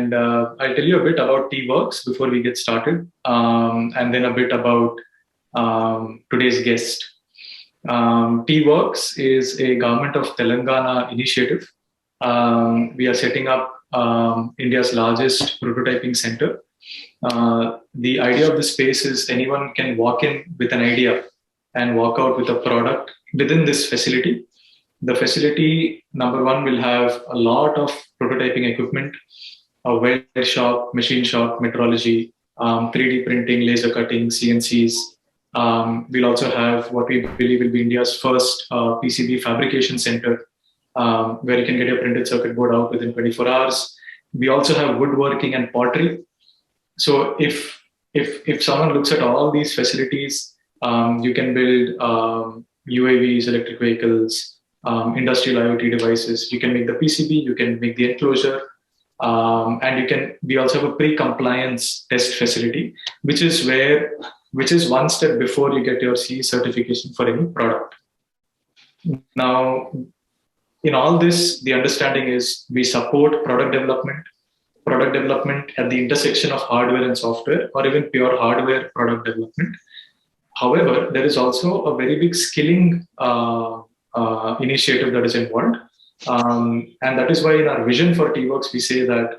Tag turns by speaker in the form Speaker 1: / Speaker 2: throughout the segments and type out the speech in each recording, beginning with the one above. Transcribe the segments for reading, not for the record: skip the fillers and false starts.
Speaker 1: and I'll tell you a bit about TWorks before we get started, and then a bit about today's guest. TWorks is a Government of Telangana initiative. We are setting up India's largest prototyping center. The idea of the space is anyone can walk in with an idea and walk out with a product within this facility. The facility, number one, will have a lot of prototyping equipment, a weld shop, machine shop, metrology, 3D printing, laser cutting, CNCs. We'll also have what we believe will be India's first PCB fabrication center, where you can get your printed circuit board out within 24 hours. We also have woodworking and pottery. So if someone looks at all these facilities, you can build UAVs, electric vehicles, industrial IoT devices. You can make the PCB, you can make the enclosure, and we also have a pre-compliance test facility, which is one step before you get your CE certification for any product. Now, in all this, the understanding is we support product development at the intersection of hardware and software, or even pure hardware product development. However, there is also a very big skilling initiative that is involved. And that is why in our vision for TWorks, we say that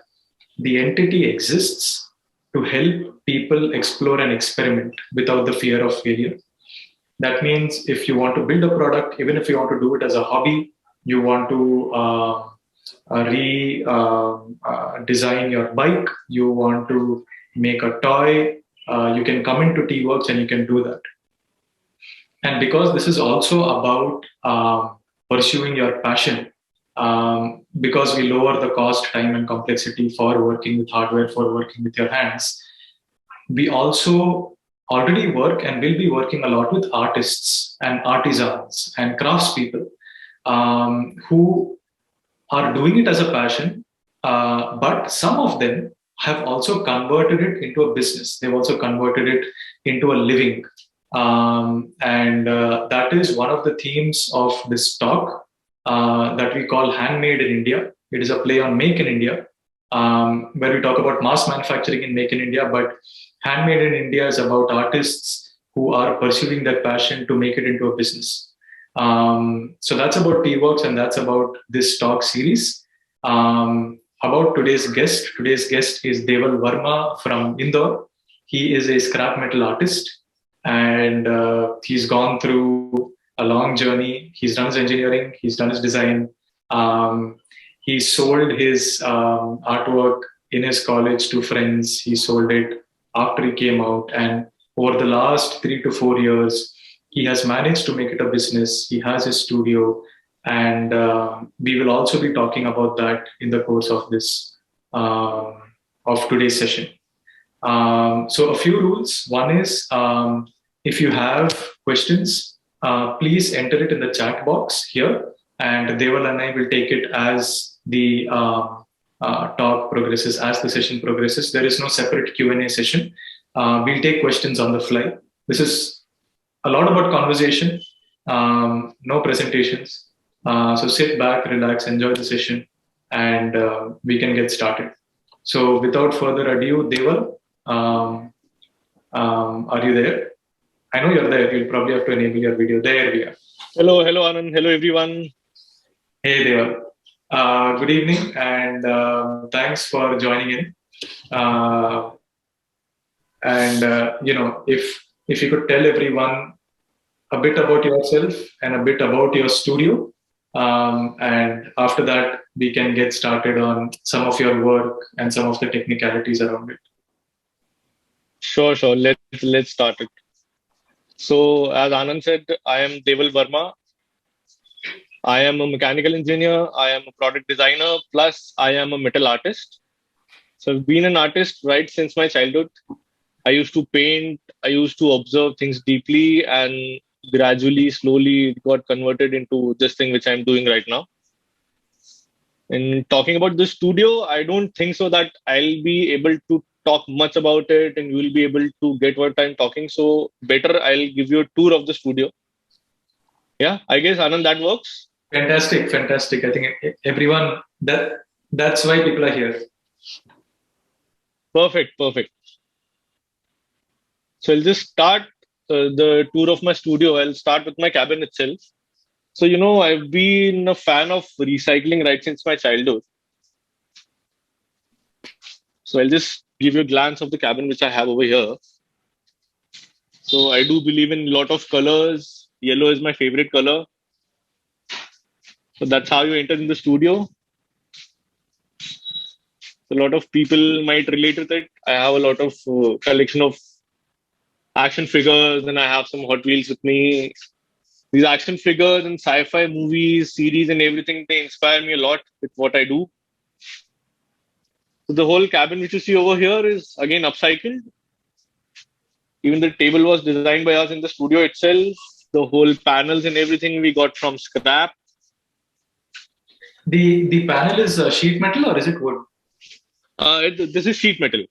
Speaker 1: the entity exists to help people explore and experiment without the fear of failure. That means if you want to build a product, even if you want to do it as a hobby, you want to design your bike, you want to make a toy, you can come into TWorks and you can do that. And because this is also about pursuing your passion, because we lower the cost, time, and complexity for working with hardware, for working with your hands, we also already work and will be working a lot with artists and artisans and craftspeople who are doing it as a passion, but some of them have also converted it into a business. They've also converted it into a living. And that is one of the themes of this talk that we call Handmade in India. It is a play on Make in India, where we talk about mass manufacturing in Make in India, but Handmade in India is about artists who are pursuing their passion to make it into a business. So that's about TWorks, and that's about this talk series. About today's guest. Today's guest is Deval Verma from Indore. He is a scrap metal artist, and he's gone through a long journey. He's done his engineering, he's done his design. He sold his artwork in his college to friends. He sold it after he came out, and over the last 3 to 4 years, he has managed to make it a business. He has his studio, and we will also be talking about that in the course of this of today's session. So a few rules. One is, if you have questions, please enter it in the chat box here, and Deval and I will take it as the talk progresses, as the session progresses. There is no separate Q&A session. We'll take questions on the fly. This is a lot about conversation, no presentations. So sit back, relax, enjoy the session, and we can get started. So without further ado, Deval, are you there? I know you're there. You'll probably have to enable your video. There we are.
Speaker 2: Hello, Anand. Hello, everyone.
Speaker 1: Hey, Deval. Good evening, and thanks for joining in. If you could tell everyone a bit about yourself and a bit about your studio, and after that we can get started on some of your work and some of the technicalities around it.
Speaker 2: Sure. Let's start it. So, as Anand said, I am Deval Verma. I am a mechanical engineer. I am a product designer. Plus, I am a metal artist. So, I've been an artist right since my childhood. I used to paint. I used to observe things deeply, and gradually, slowly, it got converted into this thing which I'm doing right now. In talking about the studio, I don't think so that I'll be able to talk much about it and you will be able to get what I'm talking. So better I'll give you a tour of the studio. Yeah, I guess Anand, that works.
Speaker 1: Fantastic. I think everyone, that's why people are here.
Speaker 2: Perfect, perfect. So I'll just start the tour of my studio. I'll start with my cabin itself. So, I've been a fan of recycling right since my childhood. So I'll just give you a glance of the cabin which I have over here. So I do believe in a lot of colors. Yellow is my favorite color. So that's how you enter in the studio. A lot of people might relate with it. I have a lot of collection of action figures, and I have some Hot Wheels with me. These action figures and sci-fi movies, series, and everything, they inspire me a lot with what I do. So the whole cabin which you see over here is again upcycled. Even the table was designed by us in the studio itself. The whole panels and everything we got from scrap.
Speaker 1: The panel is sheet metal or is it wood?
Speaker 2: This is sheet metal.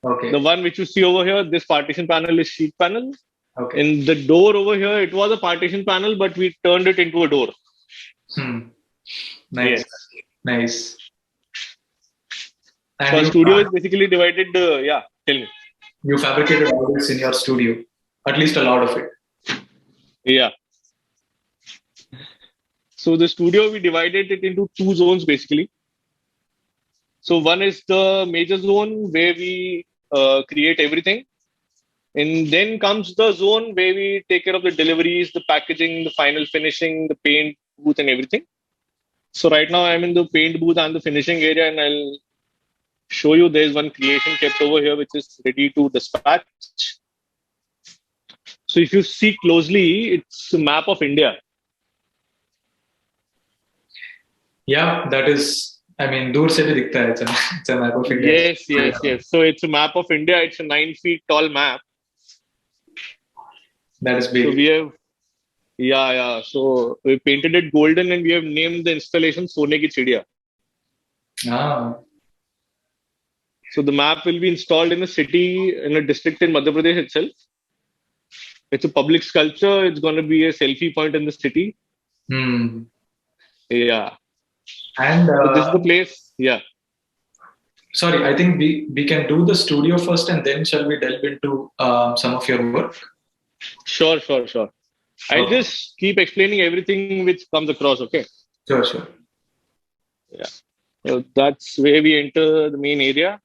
Speaker 1: Okay.
Speaker 2: The one which you see over here, this partition panel is sheet panel.
Speaker 1: Okay.
Speaker 2: In the door over here, it was a partition panel, but we turned it into a door.
Speaker 1: Nice.
Speaker 2: Yes.
Speaker 1: Nice.
Speaker 2: So our studio is basically divided. Tell me.
Speaker 1: You fabricated all this in your studio, at least a lot of it.
Speaker 2: Yeah. So the studio, we divided it into two zones basically. So one is the major zone where we create everything. And then comes the zone where we take care of the deliveries, the packaging, the final finishing, the paint booth and everything. So right now I'm in the paint booth and the finishing area, and I'll show you there's one creation kept over here which is ready to dispatch. So if you see closely, it's a map of India.
Speaker 1: Yeah, that is, I mean, dur se bhi dikhta hai. It's a map of India.
Speaker 2: Yes. So it's a map of India. It's a 9 feet tall map.
Speaker 1: That is big.
Speaker 2: So we have, So we painted it golden and we have named the installation Sone Ki Chidiya.
Speaker 1: Ah.
Speaker 2: So the map will be installed in a city, in a district in Madhya Pradesh itself. It's a public sculpture. It's going to be a selfie point in the city. Yeah.
Speaker 1: And
Speaker 2: so this is the place. Yeah.
Speaker 1: Sorry, I think we can do the studio first and then shall we delve into some of your work?
Speaker 2: Sure. I'll just keep explaining everything which comes across, okay?
Speaker 1: Sure.
Speaker 2: Yeah. So that's where we enter the main area.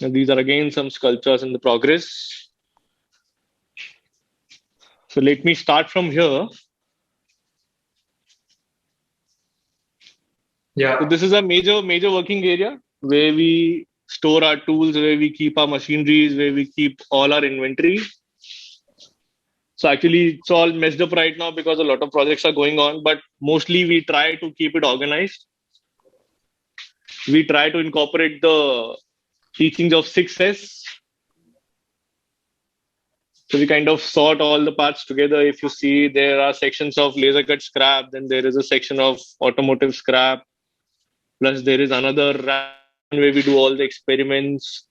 Speaker 2: And these are again some sculptures in the progress. So let me start from here.
Speaker 1: Yeah.
Speaker 2: So this is a major working area where we store our tools, where we keep our machineries, where we keep all our inventory. So actually it's all messed up right now because a lot of projects are going on, but mostly we try to keep it organized. We try to incorporate the teachings of 6S. So we kind of sort all the parts together. If you see, there are sections of laser cut scrap, then there is a section of automotive scrap. Plus there is another run where we do all the experiments.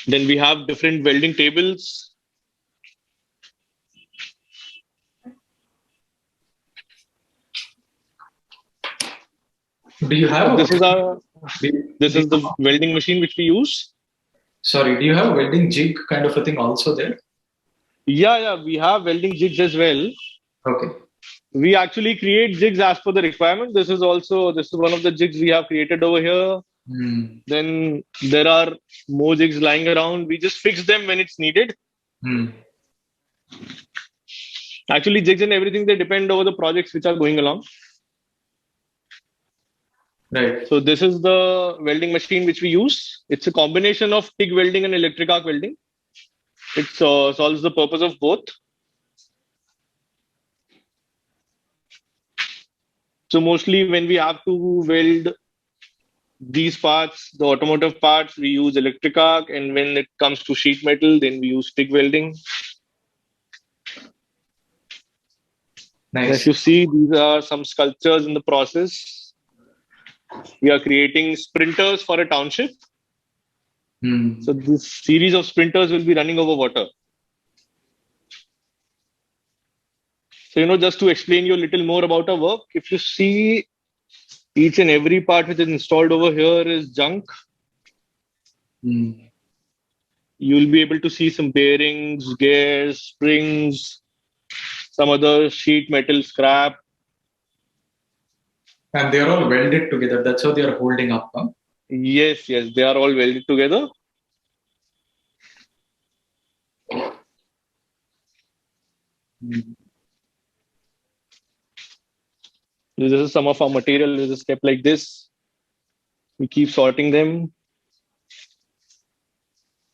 Speaker 2: Then we have different welding tables.
Speaker 1: Do you have
Speaker 2: this is the welding machine which we use.
Speaker 1: Sorry, do you have welding jig kind of a thing also there?
Speaker 2: Yeah, we have welding jigs as well.
Speaker 1: Okay.
Speaker 2: We actually create jigs as per the requirement. This is one of the jigs we have created over here. Then there are more jigs lying around. We just fix them when it's needed. Actually, jigs and everything, they depend over the projects which are going along.
Speaker 1: Right.
Speaker 2: So this is the welding machine which we use. It's a combination of TIG welding and electric arc welding. It solves the purpose of both. So mostly when we have to weld these parts, the automotive parts, we use electric arc, and when it comes to sheet metal, then we use TIG welding.
Speaker 1: Nice.
Speaker 2: As you see, these are some sculptures in the process. We are creating sprinters for a township. So this series of sprinters will be running over water. So, just to explain you a little more about our work, if you see each and every part which is installed over here is junk. You'll be able to see some bearings, gears, springs, some other sheet metal scrap.
Speaker 1: And they are all welded together. That's how they are holding up. Huh?
Speaker 2: Yes, they are all welded together. This is some of our material. This is kept like this. We keep sorting them.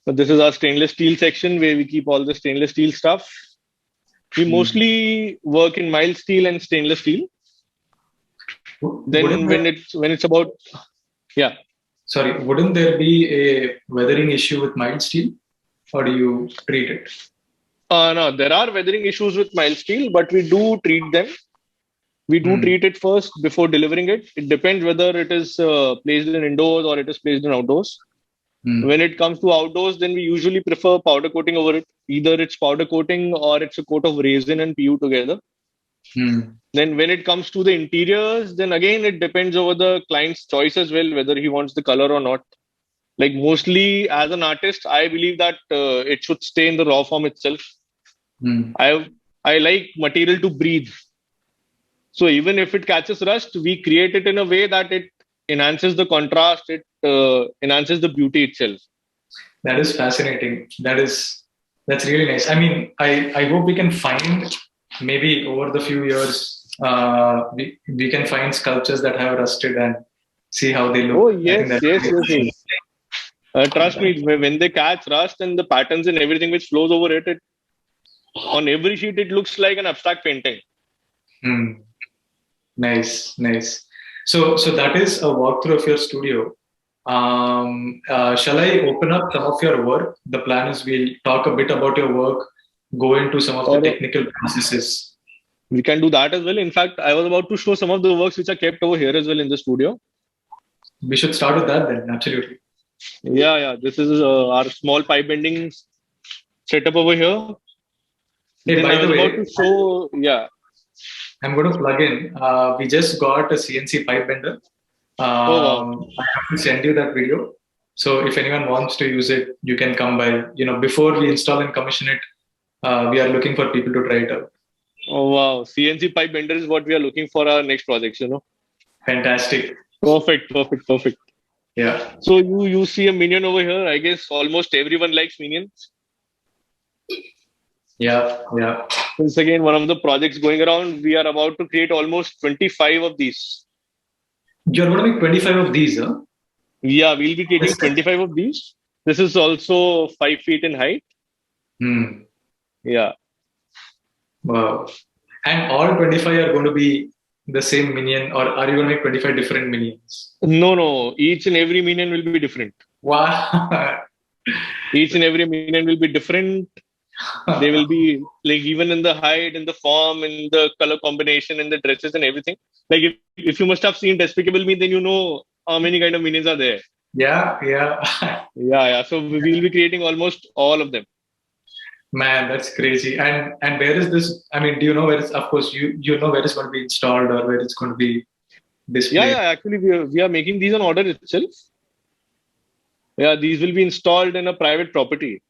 Speaker 2: So this is our stainless steel section where we keep all the stainless steel stuff. We mostly work in mild steel and stainless steel. Then when it's about, yeah.
Speaker 1: Sorry, wouldn't there be a weathering issue with mild steel, or do you treat it?
Speaker 2: No, there are weathering issues with mild steel, but we do treat them. We do treat it first before delivering it. It depends whether it is placed in indoors or it is placed in outdoors. When it comes to outdoors, then we usually prefer powder coating over it. Either it's powder coating or it's a coat of resin and PU together. Then when it comes to the interiors, then again, it depends over the client's choice as well, whether he wants the color or not. Like mostly as an artist, I believe that it should stay in the raw form itself. I like material to breathe. So even if it catches rust, we create it in a way that it enhances the contrast, it enhances the beauty itself.
Speaker 1: That is fascinating. That's really nice. I mean, I hope we can find maybe over the few years we can find sculptures that have rusted and see how they look.
Speaker 2: Oh yes. Trust me, when they catch rust and the patterns and everything which flows over it, on every sheet it looks like an abstract painting.
Speaker 1: Nice. So that is a walkthrough of your studio. Shall I open up some of your work? The plan is we'll talk a bit about your work, go into some of the technical processes.
Speaker 2: We can do that as well. In fact, I was about to show some of the works which are kept over here as well in the studio.
Speaker 1: We should start with that then, absolutely.
Speaker 2: Yeah. This is our small pipe bending setup over here.
Speaker 1: Hey, by the
Speaker 2: way,
Speaker 1: I'm going to plug in. We just got a CNC pipe bender. I have to send you that video. So if anyone wants to use it, you can come by. Before we install and commission it, we are looking for people to try it out.
Speaker 2: Oh wow! CNC pipe bender is what we are looking for our next projects.
Speaker 1: Fantastic.
Speaker 2: Perfect.
Speaker 1: Yeah.
Speaker 2: So you see a minion over here. I guess almost everyone likes minions.
Speaker 1: Yeah.
Speaker 2: Once again, one of the projects going around, we are about to create almost 25 of these.
Speaker 1: You're going to make 25 of these, huh?
Speaker 2: Yeah, we'll be creating 25 of these. This is also 5 feet in height. Yeah.
Speaker 1: Wow. And all 25 are going to be the same minion, or are you going to make 25 different minions?
Speaker 2: No. Each and every minion will be different.
Speaker 1: Wow.
Speaker 2: Each and every minion will be different. They will be like even in the height, in the form, in the color combination, in the dresses and everything. Like if you must have seen Despicable Me, then you know how many kind of minions are there.
Speaker 1: Yeah.
Speaker 2: So we will be creating almost all of them.
Speaker 1: Man, that's crazy. And where is this? I mean, do you know where it's? Of course, you know where it's going to be installed or where it's going to be displayed.
Speaker 2: Yeah. Actually, we are making these on order itself. Yeah, these will be installed in a private property.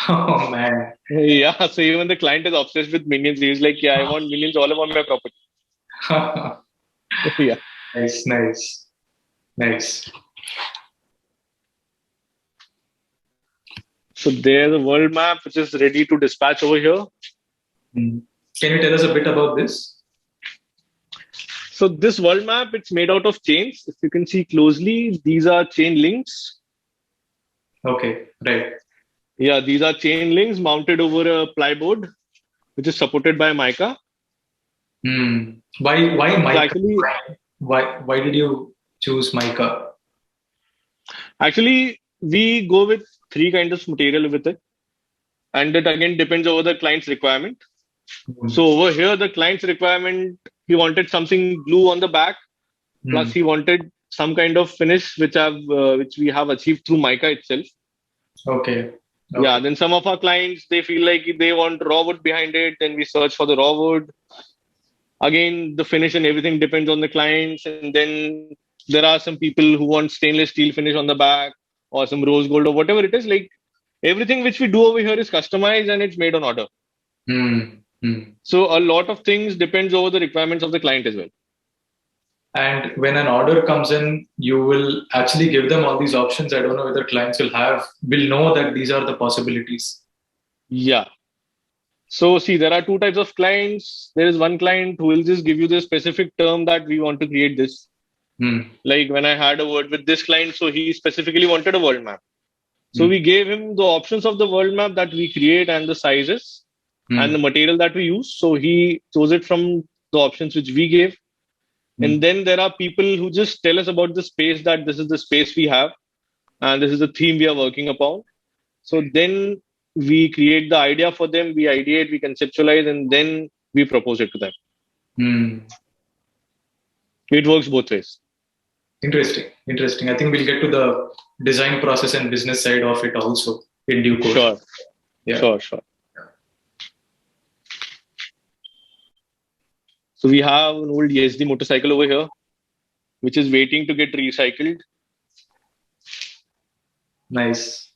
Speaker 1: Oh man.
Speaker 2: Yeah, so even the client is obsessed with minions. He's like, I want minions all over my property. Yeah.
Speaker 1: Nice.
Speaker 2: So there's a world map which is ready to dispatch over here.
Speaker 1: Can you tell us a bit about this?
Speaker 2: So this world map, it's made out of chains. If you can see closely, these are chain links.
Speaker 1: Okay, right.
Speaker 2: Yeah, these are chain links mounted over a plyboard, which is supported by mica.
Speaker 1: Why mica? So actually, why did you choose mica?
Speaker 2: Actually, we go with 3 kinds of material with it. And that again depends over the client's requirement. So over here, the client's requirement, he wanted something blue on the back. Plus he wanted some kind of finish, which we have achieved through mica itself.
Speaker 1: Okay.
Speaker 2: Yeah,
Speaker 1: Okay.
Speaker 2: then some of our clients, they feel like they want raw wood behind it, then we search for the raw wood. Again, the finish and everything depends on the clients. And then there are some people who want stainless steel finish on the back or some rose gold or whatever it is. Like everything which we do over here is customized and it's made on order.
Speaker 1: Hmm. Hmm.
Speaker 2: So a lot of things depends over the requirements of the client as well.
Speaker 1: And when an order comes in, you will actually give them all these options. I don't know whether clients will know that these are the possibilities.
Speaker 2: Yeah. So see, there are two types of clients. There is one client who will just give you the specific term that we want to create this.
Speaker 1: Hmm.
Speaker 2: Like when I had a word with this client, so he specifically wanted a world map. So
Speaker 1: Hmm.
Speaker 2: we gave him the options of the world map that we create and the sizes and
Speaker 1: Hmm.
Speaker 2: the material that we use. So he chose it from the options which we gave.
Speaker 1: Hmm.
Speaker 2: And then there are people who just tell us about the space, that this is the space we have and this is the theme we are working upon. So then we create the idea for them, we ideate, we conceptualize, and then we propose it to them.
Speaker 1: Hmm.
Speaker 2: It works both ways.
Speaker 1: Interesting. Interesting. I think we'll get to the design process and business side of it also in due course.
Speaker 2: Sure,
Speaker 1: Yeah.
Speaker 2: sure. So we have an old ESD motorcycle over here, which is waiting to get recycled.
Speaker 1: Nice.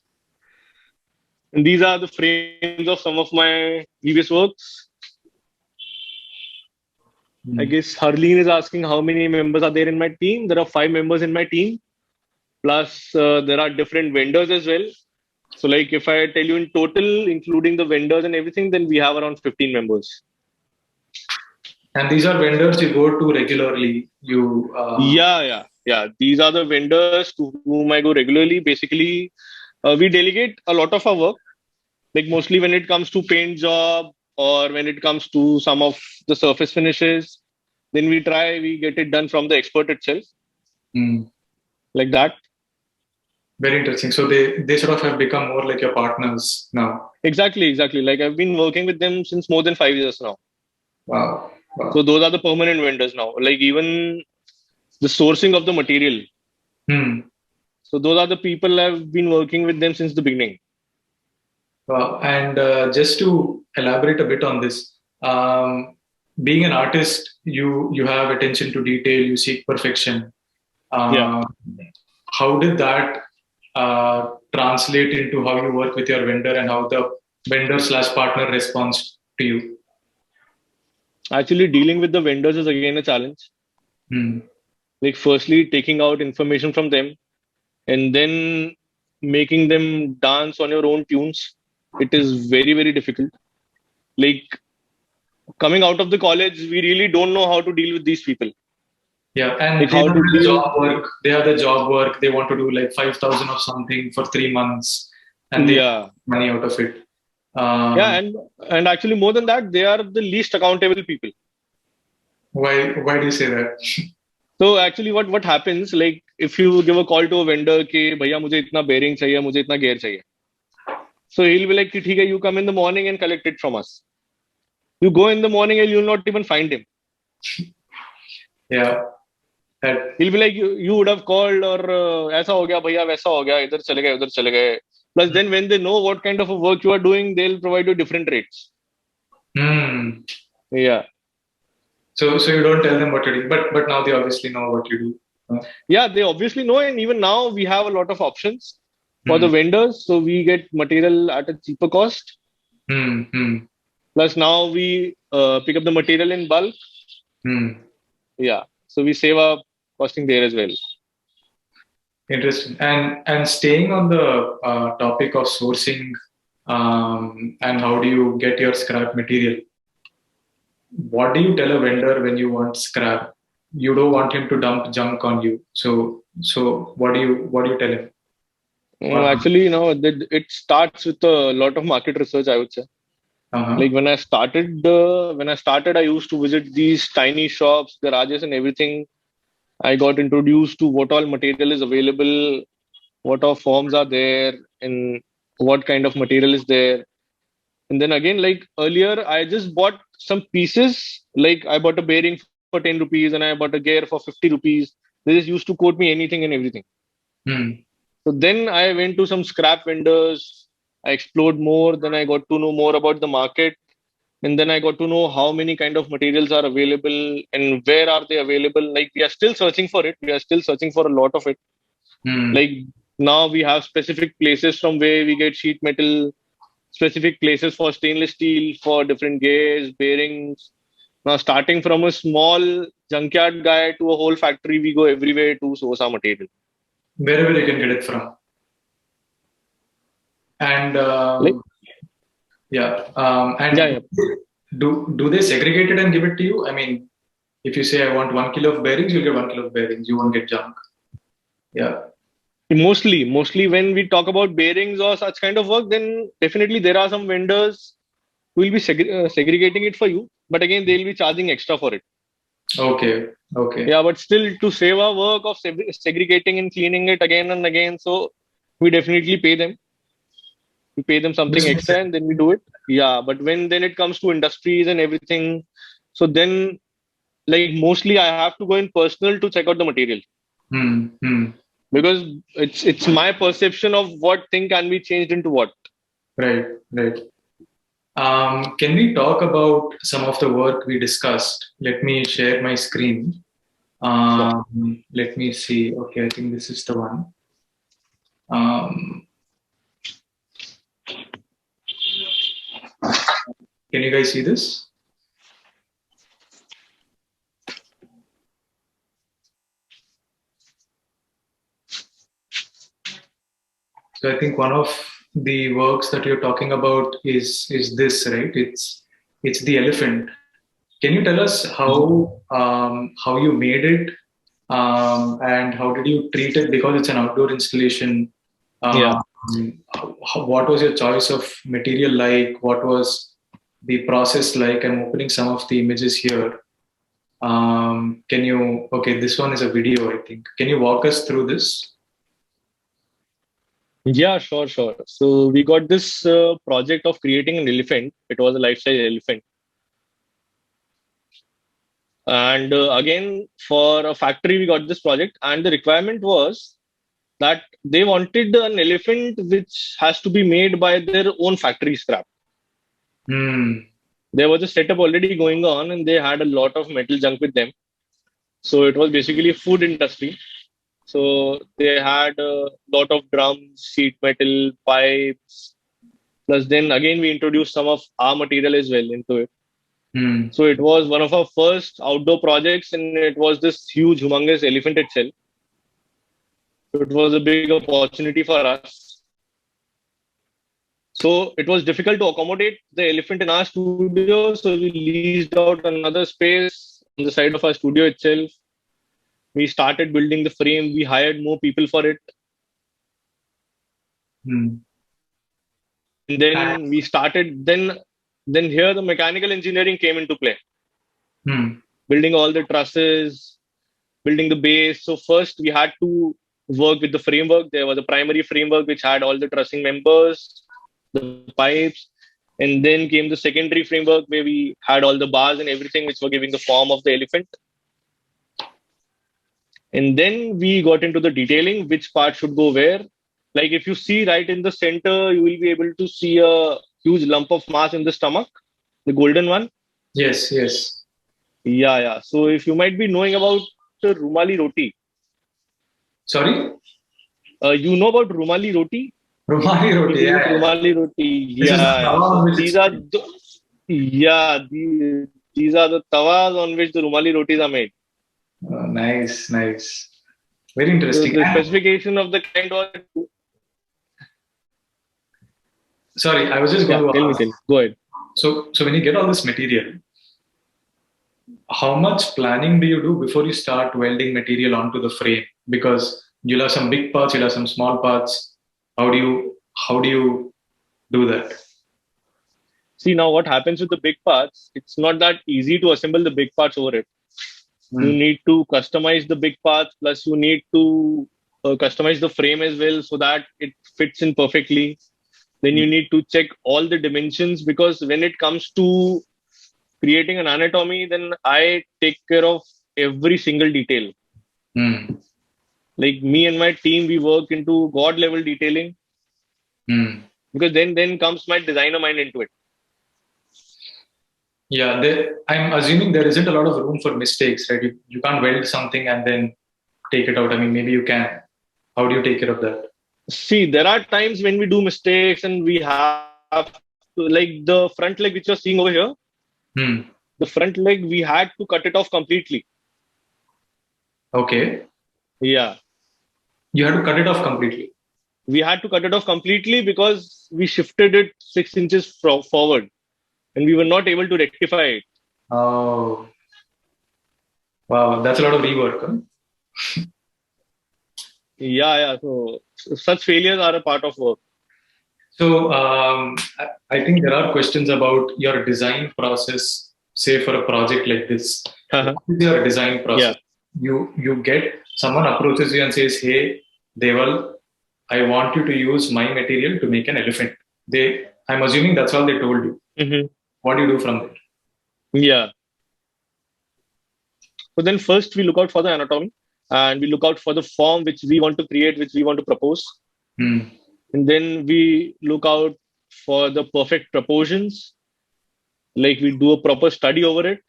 Speaker 2: And these are the frames of some of my previous works. I
Speaker 1: Hmm.
Speaker 2: guess Harleen is asking how many members are there in my team. There are 5 members in my team. Plus, there are different vendors as well. So, like if I tell you in total, including the vendors and everything, then we have around 15 members.
Speaker 1: And these are vendors you go to regularly.
Speaker 2: Yeah. These are the vendors to whom I go regularly. Basically, we delegate a lot of our work. Like mostly when it comes to paint job or when it comes to some of the surface finishes, then we get it done from the expert itself,
Speaker 1: Hmm.
Speaker 2: like that.
Speaker 1: Very interesting. So they sort of have become more like your partners now.
Speaker 2: Exactly. Like I've been working with them since more than 5 years now.
Speaker 1: Wow.
Speaker 2: So
Speaker 1: Wow.
Speaker 2: those are the permanent vendors now. Like even the sourcing of the material.
Speaker 1: Hmm.
Speaker 2: So those are the people I've been working with them since the beginning.
Speaker 1: Wow. And just to elaborate a bit on this, being an artist, you have attention to detail, you seek perfection.
Speaker 2: Yeah.
Speaker 1: Uh, how did that translate into how you work with your vendor and how the vendor slash partner responds to you?
Speaker 2: Actually dealing with the vendors is again a challenge.
Speaker 1: Hmm.
Speaker 2: Like firstly taking out information from them and then making them dance on your own tunes. It is very difficult. Like coming out of the college, we really don't know how to deal with these people.
Speaker 1: Yeah, and
Speaker 2: Like
Speaker 1: they
Speaker 2: how
Speaker 1: have
Speaker 2: to
Speaker 1: the
Speaker 2: deal.
Speaker 1: job work. They have the job work. They want to do like 5,000 of something for 3 months, and they make
Speaker 2: Yeah.
Speaker 1: money out of it.
Speaker 2: Yeah,
Speaker 1: Um,
Speaker 2: and actually more than that, they are the least accountable people.
Speaker 1: why do you say that?
Speaker 2: So actually what happens, like if you give a call to a vendor कि भैया मुझे इतना bearing चाहिए, मुझे इतना gear चाहिए. So he'll be like कि ठीक है, you come in the morning and collect it from us. You go in the morning and you'll not even find him.
Speaker 1: Yeah, that
Speaker 2: He'll be like you would have called or ऐसा हो गया भैया वैसा हो गया इधर चले गए उधर चले गए. Plus then when they know what kind of a work you are doing, they'll provide you different rates.
Speaker 1: Hmm.
Speaker 2: Yeah.
Speaker 1: So you don't tell them what to do, but now they obviously know what you do.
Speaker 2: Yeah, they obviously know, and even now we have a lot of options for the
Speaker 1: Hmm.
Speaker 2: vendors. So we get material at a cheaper cost.
Speaker 1: Hmm. Hmm.
Speaker 2: Plus now we pick up the material in bulk.
Speaker 1: Hmm.
Speaker 2: Yeah. So we save our costing there as well.
Speaker 1: Interesting. And staying on the topic of sourcing, and how do you get your scrap material? What do you tell a vendor when you want scrap? You don't want him to dump junk on you. So what do you tell him? Or
Speaker 2: Actually, it starts with a lot of market research, I would say.
Speaker 1: uh-huh.
Speaker 2: Like when I started, I used to visit these tiny shops, garages, and everything. I got introduced to what all material is available, what all forms are there, and what kind of material is there. And then again, like earlier, I just bought some pieces. Like I bought a bearing for 10 rupees and I bought a gear for 50 rupees. They just used to quote me anything and everything.
Speaker 1: Hmm.
Speaker 2: So then I went to some scrap vendors. I explored more. Then I got to know more about the market. And then I got to know how many kind of materials are available and where are they available. Like we are still searching for it. We are still searching for a lot of it.
Speaker 1: Hmm.
Speaker 2: Like now we have specific places from where we get sheet metal, specific places for stainless steel, for different gears, bearings. Now starting from a small junkyard guy to a whole factory, we go everywhere to source our material.
Speaker 1: Wherever you can get it from. And
Speaker 2: Like
Speaker 1: and
Speaker 2: yeah, yeah.
Speaker 1: do they segregate it and give it to you? I mean, if you say I want 1 kilo of bearings, you'll get 1 kilo of bearings. You won't get junk. Yeah.
Speaker 2: Mostly when we talk about bearings or such kind of work, then definitely there are some vendors who will be segregating it for you. But again, they'll be charging extra for it.
Speaker 1: Okay. Okay.
Speaker 2: Yeah, but still to save our work of segregating and cleaning it again and again, so we definitely pay them. We pay them something
Speaker 1: This makes
Speaker 2: extra
Speaker 1: sense.
Speaker 2: and then we do it. Yeah, but when then it comes to industries and everything, so then like mostly I have to go in personal to check out the material
Speaker 1: Hmm. Hmm.
Speaker 2: because it's my perception of what thing can be changed into what.
Speaker 1: Right. Right. Can we talk about some of the work we discussed? Let me share my screen.
Speaker 2: Sure.
Speaker 1: Let me see. Okay, I think this is the one. Um, can you guys see this? So I think one of the works that you're talking about is this, right? It's the elephant. Can you tell us how you made it and how did you treat it? Because it's an outdoor installation.
Speaker 2: Yeah.
Speaker 1: Um, what was your choice of material like? What was the process like? I'm opening some of the images here. Can you? Okay, this one is a video, I think. Can you walk us through this?
Speaker 2: Yeah, sure. So we got this project of creating an elephant. It was a life-size elephant. And again, for a factory, we got this project, and the requirement was that they wanted an elephant which has to be made by their own factory scrap.
Speaker 1: Hmm.
Speaker 2: There was a setup already going on, and they had a lot of metal junk with them. So it was basically a food industry. So they had a lot of drums, sheet metal, pipes. Plus, then again, we introduced some of our material as well into it.
Speaker 1: Hmm.
Speaker 2: So it was one of our first outdoor projects, and it was this huge, humongous elephant itself. So it was a big opportunity for us. So it was difficult to accommodate the elephant in our studio. So we leased out another space on the side of our studio itself. We started building the frame. We hired more people for it.
Speaker 1: Hmm.
Speaker 2: And then we started, then here the mechanical engineering came into play.
Speaker 1: Hmm.
Speaker 2: Building all the trusses, building the base. So first we had to work with the framework. There was a primary framework which had all the trussing members, the pipes, and then came the secondary framework where we had all the bars and everything which were giving the form of the elephant. And then we got into the detailing, which part should go where. Like if you see right in the center, you will be able to see a huge lump of mass in the stomach, the golden one.
Speaker 1: Yes. Yes.
Speaker 2: Yeah. So if you might be knowing about the Rumali roti,
Speaker 1: Sorry.
Speaker 2: you know about Rumali roti?
Speaker 1: Rumali roti.
Speaker 2: People
Speaker 1: Yeah,
Speaker 2: eat
Speaker 1: yeah.
Speaker 2: Rumali roti.
Speaker 1: This is the
Speaker 2: Yeah.
Speaker 1: tawa
Speaker 2: So
Speaker 1: on which it's
Speaker 2: these are the, yeah, these are the tawas on which the Rumali rotis are made.
Speaker 1: nice, nice. Very
Speaker 2: So
Speaker 1: interesting.
Speaker 2: the
Speaker 1: And
Speaker 2: specification of the kind was,
Speaker 1: sorry, I was just going
Speaker 2: yeah,
Speaker 1: to
Speaker 2: tell me,
Speaker 1: ask.
Speaker 2: Go ahead.
Speaker 1: So when you get all this material, how much planning do you do before you start welding material onto the frame? Because you'll have some big parts, you'll have some small parts. How do you do that?
Speaker 2: See, now what happens with the big parts, it's not that easy to assemble the big parts over it. You
Speaker 1: Hmm.
Speaker 2: need to customize the big parts, plus you need to customize the frame as well so that it fits in perfectly. Then you need to check all the dimensions because when it comes to creating an anatomy, then I take care of every single detail.
Speaker 1: Hmm.
Speaker 2: Like me and my team, we work into god level detailing.
Speaker 1: Hmm.
Speaker 2: because then comes my designer mind into it.
Speaker 1: Yeah, I'm assuming there isn't a lot of room for mistakes, right? You can't weld something and then take it out. I mean, maybe you can. How do you take care of that?
Speaker 2: See, there are times when we do mistakes and we have to, like the front leg which you're seeing over here,
Speaker 1: Hmm.
Speaker 2: the front leg, we had to cut it off completely.
Speaker 1: Okay.
Speaker 2: Yeah.
Speaker 1: You had to cut it off completely.
Speaker 2: We had to cut it off completely because we shifted it 6 inches forward and we were not able to rectify it.
Speaker 1: Oh, wow. That's a lot of rework. Huh?
Speaker 2: Yeah. So such failures are a part of work.
Speaker 1: So I think there are questions about your design process, say for a project like this. What is your design process?
Speaker 2: Yeah.
Speaker 1: You get someone approaches you and says, "Hey, Deval, I want you to use my material to make an elephant." I'm assuming that's all they told you.
Speaker 2: Mm-hmm.
Speaker 1: What do you do from there?
Speaker 2: Yeah. So then first we look out for the anatomy and we look out for the form which we want to create, which we want to propose.
Speaker 1: Hmm.
Speaker 2: And then we look out for the perfect proportions, like we do a proper study over it.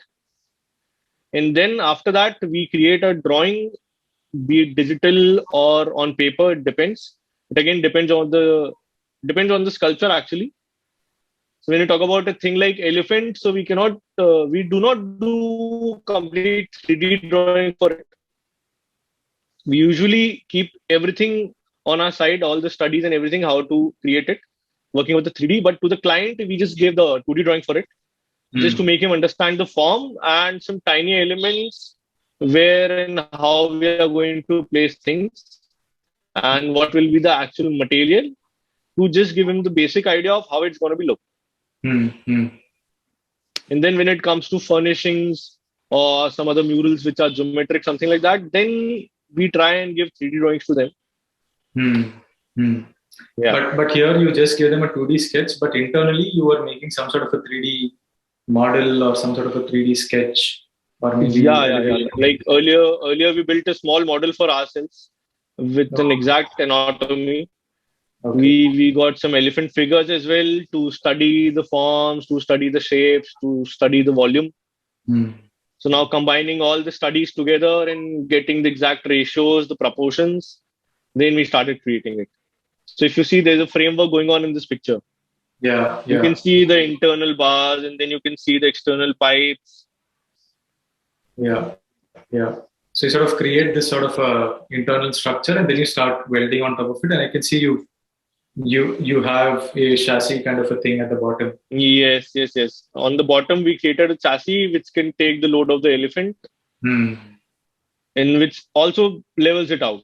Speaker 2: And then after that, we create a drawing, be it digital or on paper, it depends. It again depends on the sculpture actually. So when you talk about a thing like elephant, so we do not do complete 3D drawing for it. We usually keep everything on our side, all the studies and everything, how to create it, working with the 3D. But to the client, we just gave the 2D drawing for it, just to make him understand the form and some tiny elements where and how we are going to place things and what will be the actual material, to just give him the basic idea of how it's going to be look. And then when it comes to furnishings or some other murals which are geometric, something like that, then we try and give 3D drawings to them.
Speaker 1: Yeah. But here you just give them a 2D sketch, but internally you were making some sort of a 3D model or some sort of a 3D sketch, or maybe
Speaker 2: yeah. Like earlier we built a small model for ourselves with an exact anatomy. Okay. We got some elephant figures as well to study the forms, to study the shapes, to study the volume. So now combining all the studies together and getting the exact ratios, the proportions, then we started creating it. So if you see, there's a framework going on in this picture.
Speaker 1: Yeah.
Speaker 2: You can see the internal bars and then you can see the external pipes.
Speaker 1: Yeah. So you sort of create this sort of internal structure and then you start welding on top of it. And I can see you have a chassis kind of a thing at the bottom.
Speaker 2: Yes. On the bottom, we created a chassis which can take the load of the elephant and which also levels it out.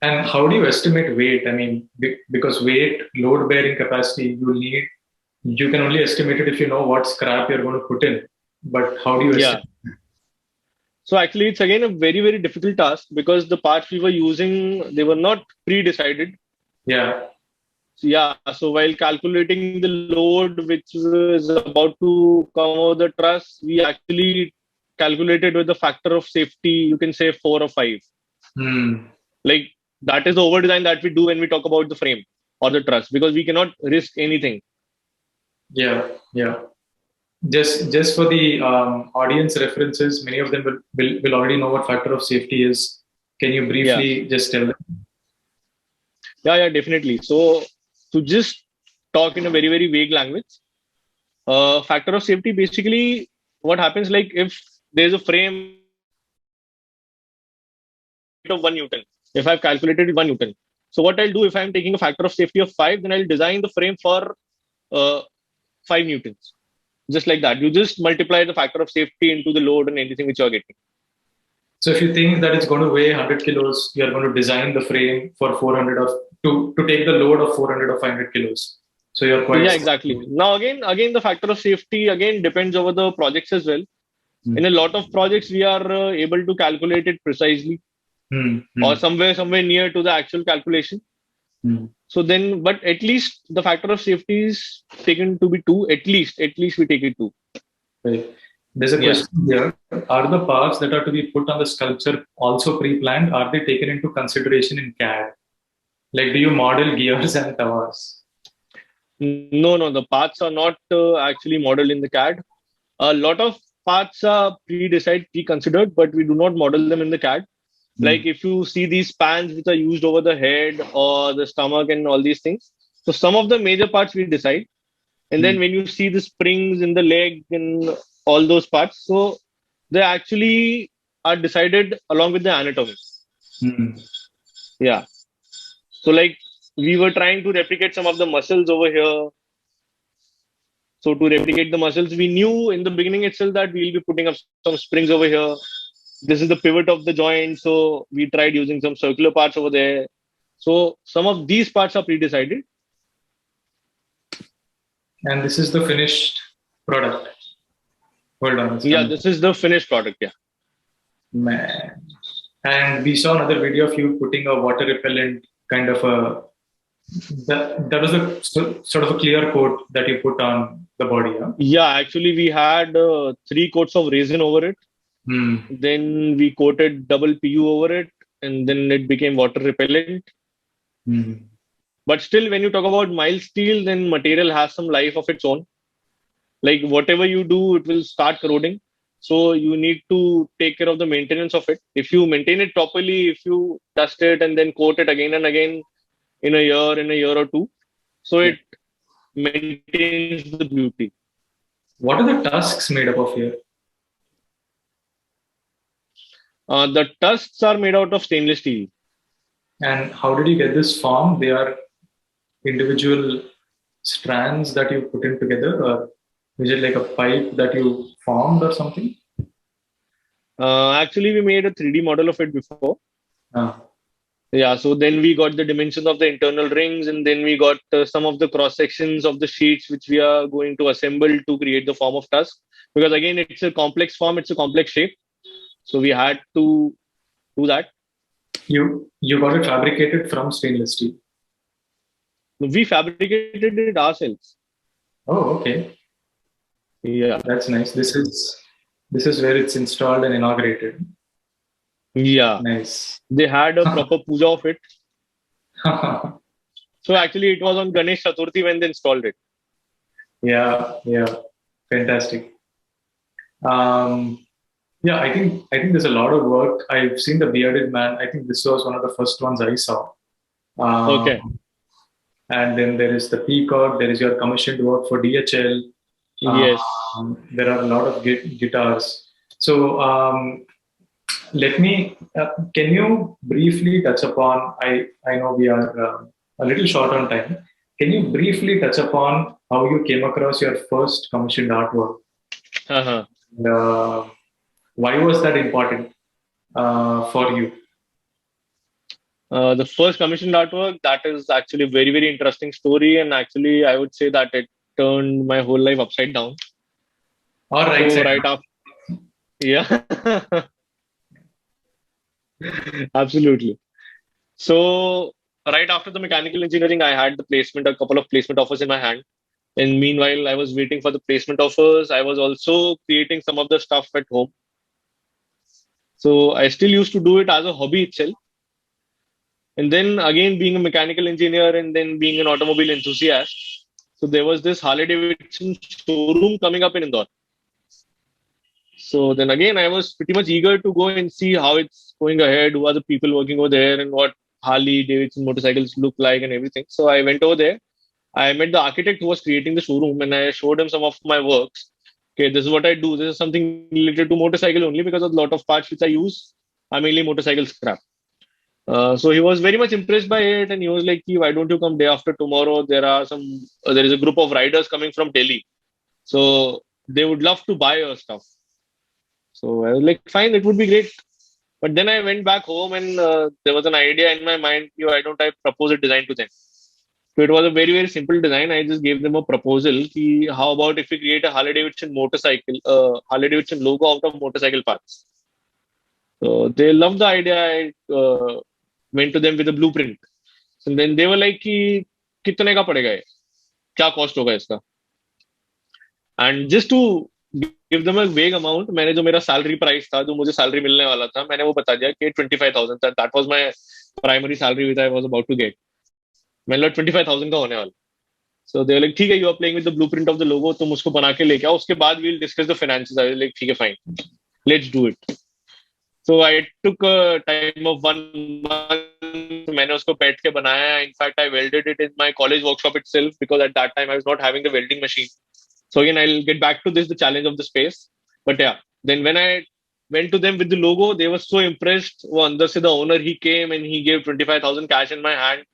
Speaker 1: And how do you estimate weight? I mean, because weight, load bearing capacity, you can only estimate it if you know what scrap you're going to put in. But how do you estimate?
Speaker 2: So actually, it's again a very, very difficult task because the parts we were using, they were not pre-decided.
Speaker 1: Yeah.
Speaker 2: So while calculating the load which is about to come over the truss, we actually calculated with the factor of safety, you can say 4 or 5. Like that is the over design that we do when we talk about the frame or the truss, because we cannot risk anything.
Speaker 1: Yeah. Just for the audience references, many of them will already know what factor of safety is. Can you briefly just tell them?
Speaker 2: Yeah, definitely. So to just talk in a very, very vague language, factor of safety, basically what happens, like if there's a frame of 1 Newton, if I've calculated 1 Newton. So what I'll do, if I'm taking a factor of safety of 5, then I'll design the frame for 5 Newtons. Just like that. You just multiply the factor of safety into the load and anything which you're getting.
Speaker 1: So if you think that it's going to weigh 100 kilos, you're going to design the frame for 400 or to take the load of 400 or 500 kilos. So you're quite...
Speaker 2: Yeah, exactly. Now, again, the factor of safety, again, depends over the projects as well. In a lot of projects, we are able to calculate it precisely or somewhere near to the actual calculation. So then, but at least the factor of safety is taken to be 2. At least we take it 2.
Speaker 1: Right. There's a question here. Are the parts that are to be put on the sculpture also pre-planned? Are they taken into consideration in CAD? Like, do you model gears and towers?
Speaker 2: No, the paths are not actually modeled in the CAD. A lot of paths are pre-decided, pre-considered, but we do not model them in the CAD. Like
Speaker 1: Hmm.
Speaker 2: if you see these spans which are used over the head or the stomach and all these things. So some of the major parts we decide. And
Speaker 1: Hmm.
Speaker 2: then when you see the springs in the leg and all those parts, so they actually are decided along with the anatomy.
Speaker 1: Hmm.
Speaker 2: Yeah. So like we were trying to replicate some of the muscles over here. So to replicate the muscles, we knew in the beginning itself that we'll be putting up some springs over here. This is the pivot of the joint. So we tried using some circular parts over there. So some of these parts are pre-decided.
Speaker 1: And this is the finished product. Hold on, it's
Speaker 2: Yeah,
Speaker 1: coming.
Speaker 2: this is the finished product. Yeah.
Speaker 1: Man. And we saw another video of you putting a water repellent kind of a that was a sort of a clear coat that you put on the body. Yeah.
Speaker 2: Yeah, actually we had 3 coats of resin over it.
Speaker 1: Hmm.
Speaker 2: Then we coated double PU over it, and then it became water repellent.
Speaker 1: Hmm.
Speaker 2: But still, when you talk about mild steel, then material has some life of its own. Like whatever you do, it will start corroding. So you need to take care of the maintenance of it. If you maintain it properly, if you dust it and then coat it again and again in a year or two, so
Speaker 1: Yeah.
Speaker 2: it maintains the beauty.
Speaker 1: What are the tusks made up of here?
Speaker 2: The tusks are made out of stainless steel.
Speaker 1: And how did you get this form? They are individual strands that you put in together, or is it like a pipe that you formed or something?
Speaker 2: Actually, we made a 3D model of it before.
Speaker 1: Ah.
Speaker 2: Yeah, so then we got the dimensions of the internal rings, and then we got some of the cross sections of the sheets which we are going to assemble to create the form of tusk. Because again, it's a complex form, it's a complex shape. So we had to do that.
Speaker 1: You got it fabricated from stainless steel.
Speaker 2: We fabricated it ourselves.
Speaker 1: Oh, okay.
Speaker 2: Yeah,
Speaker 1: That's nice. This is where it's installed and inaugurated.
Speaker 2: yeah.
Speaker 1: Nice.
Speaker 2: They had a proper puja of it. So actually, it was on Ganesh Chaturthi when they installed it.
Speaker 1: Yeah, yeah. Fantastic. Um, yeah, I think there's a lot of work. I've seen the bearded man. I think this was one of the first ones I saw.
Speaker 2: Okay.
Speaker 1: Um, and then there is the Peacock. There is your commissioned work for DHL.
Speaker 2: Yes.
Speaker 1: There are a lot of guitars. So let me. Can you briefly touch upon? I know we are a little short on time. Can you briefly touch upon how you came across your first commissioned artwork?
Speaker 2: Uh-huh.
Speaker 1: Uh, why was that important for you?
Speaker 2: The first commissioned artwork, that is actually a very, very interesting story. And actually, I would say that it turned my whole life upside down.
Speaker 1: Or right
Speaker 2: So,
Speaker 1: side?
Speaker 2: right after, yeah, absolutely. So, right after the mechanical engineering, I had a couple of placement offers in my hand. And meanwhile, I was waiting for the placement offers. I was also creating some of the stuff at home. So, I still used to do it as a hobby itself. And then again, being a mechanical engineer and then being an automobile enthusiast. So there was this Harley Davidson showroom coming up in Indore. So then again, I was pretty much eager to go and see how it's going ahead, who are the people working over there, and what Harley Davidson motorcycles look like and everything. So I went over there. I met the architect who was creating the showroom, and I showed him some of my works. Okay, this is what I do. This is something related to motorcycle only because a lot of parts which I use are mainly motorcycle scrap. So he was very much impressed by it, and he was like, "Why don't you come day after tomorrow? There is a group of riders coming from Delhi, so they would love to buy your stuff." So I was like, "Fine, it would be great." But then I went back home, and there was an idea in my mind. Why don't I propose a design to them? So it was a very, very simple design. I just gave them a proposal. How about if we create a Harley Davidson motorcycle, Harley Davidson logo out of motorcycle parts? So they loved the idea. I went to them with a blueprint. And then they were like कि कितने का पड़ेगा ये क्या cost होगा इसका and just to give them a vague amount मैंने जो मेरा सैलरी प्राइस था जो मुझे सैलरी मिलने वाला था मैंने वो बता दिया कि 25,000 था that was my primary salary which I was about to get मतलब 25,000 का होने वाला So they were like, ठीक है, you are playing with the blueprint of the logo, तुम उसको बना के लेके आओ, उसके बाद we'll discuss the finances. I was like, ठीक है, fine, let's do it. So I took a time of 1 month. मैंने उसको बैठ के बनाया. In fact, I welded it in my college workshop itself because at that time I was not having the welding machine. So again, I'll get back to this, the challenge of the space. But yeah, then when I went to them with the logo, they were so impressed. वो अंदर से the owner, he came and he gave 25,000 cash in my hand.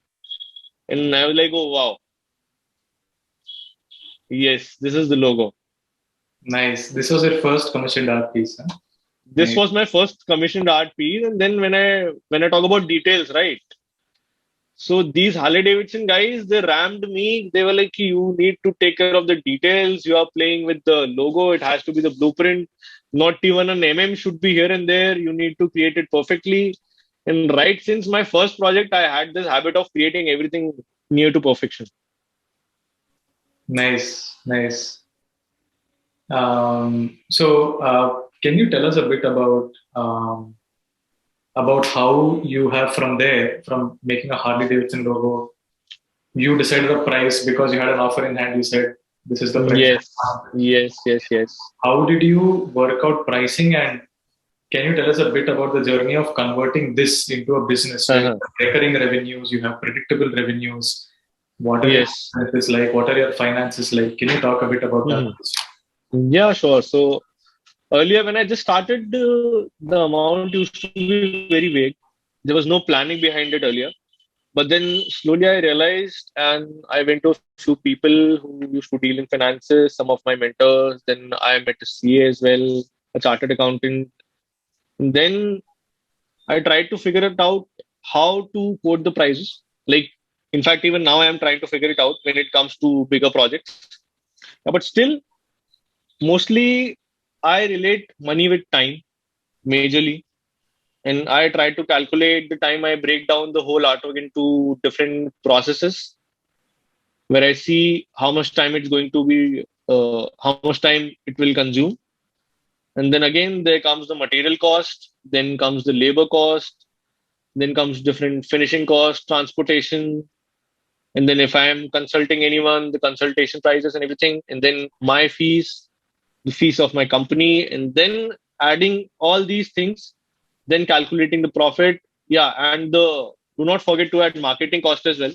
Speaker 2: And I was like, oh wow, yes, this is the logo.
Speaker 1: Nice. This was your first commissioned art piece, huh?
Speaker 2: This
Speaker 1: Nice.
Speaker 2: was my first commissioned art piece. And then when I talk about details, right? So these Harley Davidson guys, they rammed me. They were like, you need to take care of the details. You are playing with the logo. It has to be the blueprint. Not even an should be here and there. You need to create it perfectly. And right since my first project, I had this habit of creating everything near to perfection.
Speaker 1: Nice. Nice. So can you tell us a bit about how you have from making a Harley Davidson logo, you decided the price because you had an offer in hand. You said, this is the price.
Speaker 2: Yes.
Speaker 1: How did you work out pricing, and can you tell us a bit about the journey of converting this into a business? Where you have recurring revenues, you have predictable revenues. What are your finances like? What are your finances like? Can you talk a bit about that?
Speaker 2: Yeah, sure. So earlier, when I just started, the amount used to be very vague. There was no planning behind it earlier. But then slowly I realized, and I went to a few people who used to deal in finances, some of my mentors. Then I met a CA as well, a chartered accountant. And then I tried to figure it out how to quote the prices. Like, in fact, even now I am trying to figure it out when it comes to bigger projects. But still, mostly I relate money with time majorly. And I try to calculate the time. I break down the whole artwork into different processes where I see how much time it's going to be, how much time it will consume. And then again, there comes the material cost, then comes the labor cost, then comes different finishing cost, transportation. And then if I am consulting anyone, the consultation prices and everything. And then my fees, the fees of my company, and then adding all these things, then calculating the profit. Yeah, and do not forget to add marketing cost as well.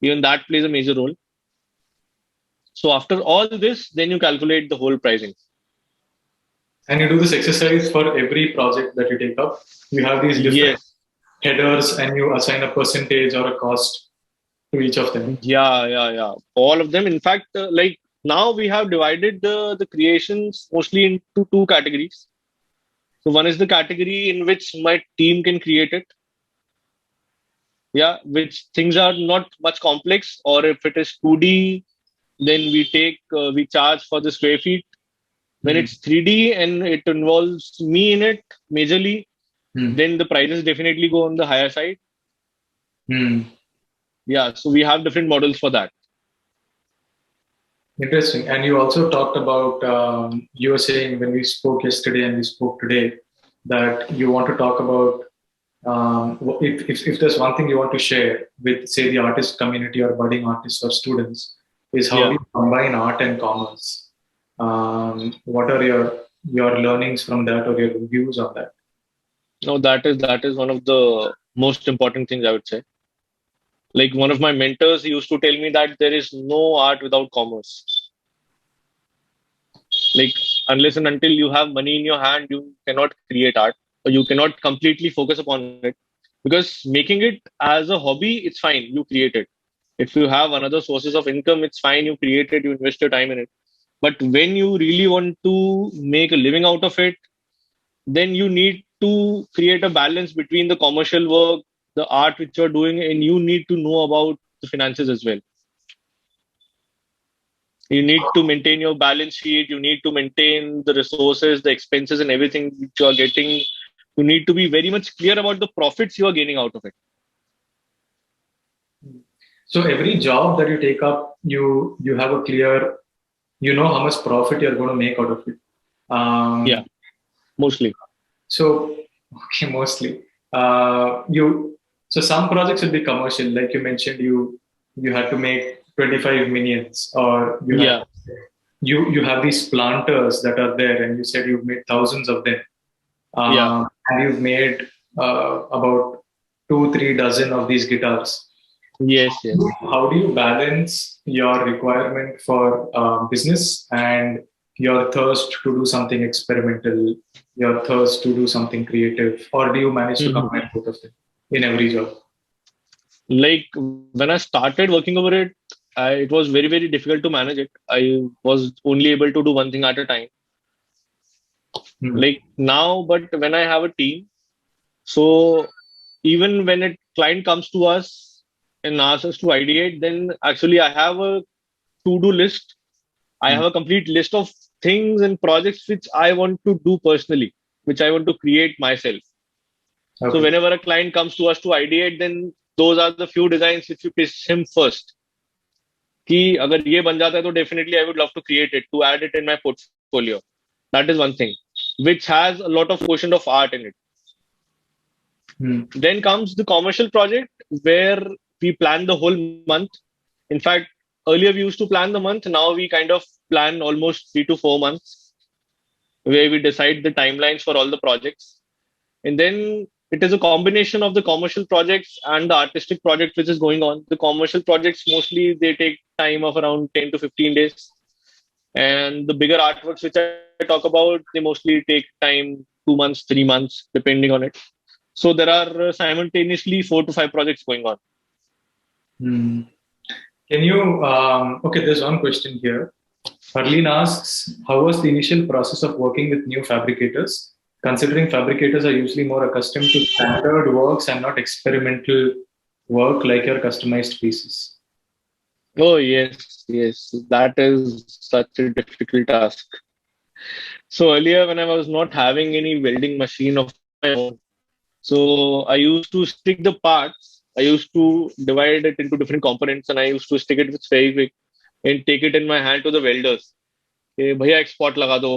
Speaker 2: Even that plays a major role. So after all this, then you calculate the whole pricing.
Speaker 1: And you do this exercise for every project that you take up. You have these different headers, and you assign a percentage or a cost to each of them.
Speaker 2: Yeah. All of them. In fact, like now we have divided the creations mostly into two categories. So one is the category in which my team can create it. Yeah, which things are not much complex, or if it is 2D, then we charge for the square feet. When it's 3D and it involves me in it majorly, then the prices definitely go on the higher side. Yeah, so we have different models for that.
Speaker 1: Interesting. And you also talked about, you were saying when we spoke yesterday and we spoke today, that you want to talk about if there's one thing you want to share with, say, the artist community or budding artists or students, is how do you combine art and commerce? What are your learnings from that, or your views on that?
Speaker 2: No, that is one of the most important things I would say. Like one of my mentors used to tell me that there is no art without commerce. Like unless and until you have money in your hand, you cannot create art, or you cannot completely focus upon it. Because making it as a hobby, it's fine, you create it. If you have another sources of income, it's fine, you create it, you invest your time in it. But when you really want to make a living out of it, then you need to create a balance between the commercial work, the art which you're doing, and you need to know about the finances as well. You need to maintain your balance sheet, you need to maintain the resources, the expenses, and everything which you are getting. You need to be very much clear about the profits you are gaining out of it.
Speaker 1: So every job that you take up, you have a clear, you know how much profit you're going to make out of it.
Speaker 2: Yeah, mostly.
Speaker 1: So, okay, mostly. So some projects will be commercial, like you mentioned. You had to make 25 minions, or
Speaker 2: Yeah.
Speaker 1: you have these planters that are there, and you said you've made thousands of them,
Speaker 2: Yeah.
Speaker 1: and you've made about 2-3 dozen of these guitars.
Speaker 2: Yes. Yes.
Speaker 1: How do you balance your requirement for business and your thirst to do something experimental, your thirst to do something creative, or do you manage to
Speaker 2: Mhm.
Speaker 1: combine both of them in every job?
Speaker 2: Like when I started working over it, it was very, very difficult to manage it. I was only able to do one thing at a time.
Speaker 1: Hmm.
Speaker 2: Like now, but when I have a team, so even when a client comes to us and asks us to ideate, then actually I have a to-do list. I
Speaker 1: Hmm.
Speaker 2: have a complete list of things and projects which I want to do personally, which I want to create myself. So
Speaker 1: Okay.
Speaker 2: whenever a client comes to us to ideate, then those are the few designs which we pitch him first. कि अगर ये बन जाता है तो definitely I would love to create it to add it in my portfolio. That is one thing, which has a lot of quotient of art in it.
Speaker 1: Hmm.
Speaker 2: Then comes the commercial project where we plan the whole month. In fact, earlier we used to plan the month. Now we kind of plan almost 3 to 4 months, where we decide the timelines for all the projects. And then it is a combination of the commercial projects and the artistic project which is going on. The commercial projects mostly they take time of around 10 to 15 days. And the bigger artworks which I talk about, they mostly take time 2 months, 3 months, depending on it. So there are simultaneously 4 to 5 projects going on.
Speaker 1: Hmm. Can you, okay, there's one question here. Arlene asks, how was the initial process of working with new fabricators? Considering fabricators are usually more accustomed to standard works and not experimental work like your customized pieces.
Speaker 2: Oh, yes, yes. That is such a difficult task. So earlier, when I was not having any welding machine of my own, so I used to stick the parts. I used to divide it into different components and I used to stick it with Fevikwik and take it in my hand to the welders. कि भैया एक spot लगा दो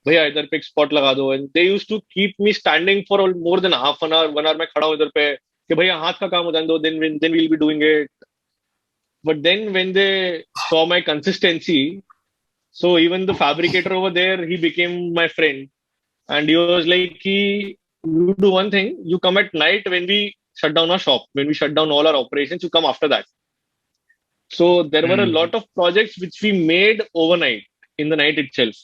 Speaker 2: भैया इधर पे एक spot लगा दो and they used to keep me standing for more than half an hour 1 hour मैं खड़ा हूँ इधर पे कि भैया हाथ का काम हो जाने दो then we'll be doing it. But then when they saw my consistency, so even the fabricator over there, he became my friend. And he was like, you do one thing, you come at night when we shut down our shop, when we shut down all our operations, you come after that. So there were a
Speaker 1: Hmm.
Speaker 2: lot of projects which we made overnight in the night itself.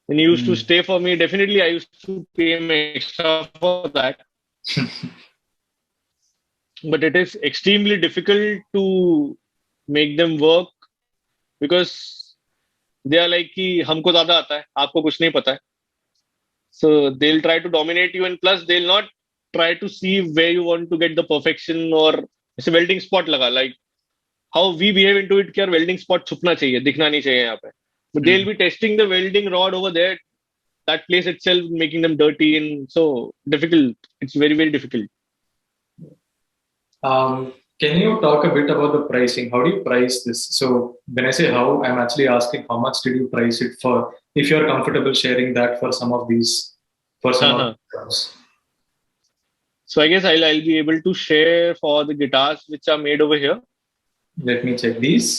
Speaker 2: And he used to
Speaker 1: Hmm.
Speaker 2: stay for me. Definitely, I used to pay him extra for that. But it is extremely difficult to make them work because they are like कि हमको ज्यादा आता है आपको कुछ नहीं पता है. So they'll try to dominate you and plus they'll not try to see where you want to get the perfection or जैसे welding spot लगा like how we behave into it कि यार welding spot छुपना चाहिए दिखना नहीं चाहिए यहाँ पे. But they'll
Speaker 1: Hmm.
Speaker 2: be testing the welding rod over there, that place itself making them dirty and so difficult. It's very, very difficult.
Speaker 1: Can you talk a bit about the pricing? How do you price this? So when I say how, I'm actually asking how much did you price it for? If you're comfortable sharing that for some of these, for some of
Speaker 2: Uh-huh.
Speaker 1: the jobs.
Speaker 2: So I guess I'll be able to share for the guitars which are made over here.
Speaker 1: Let me check these.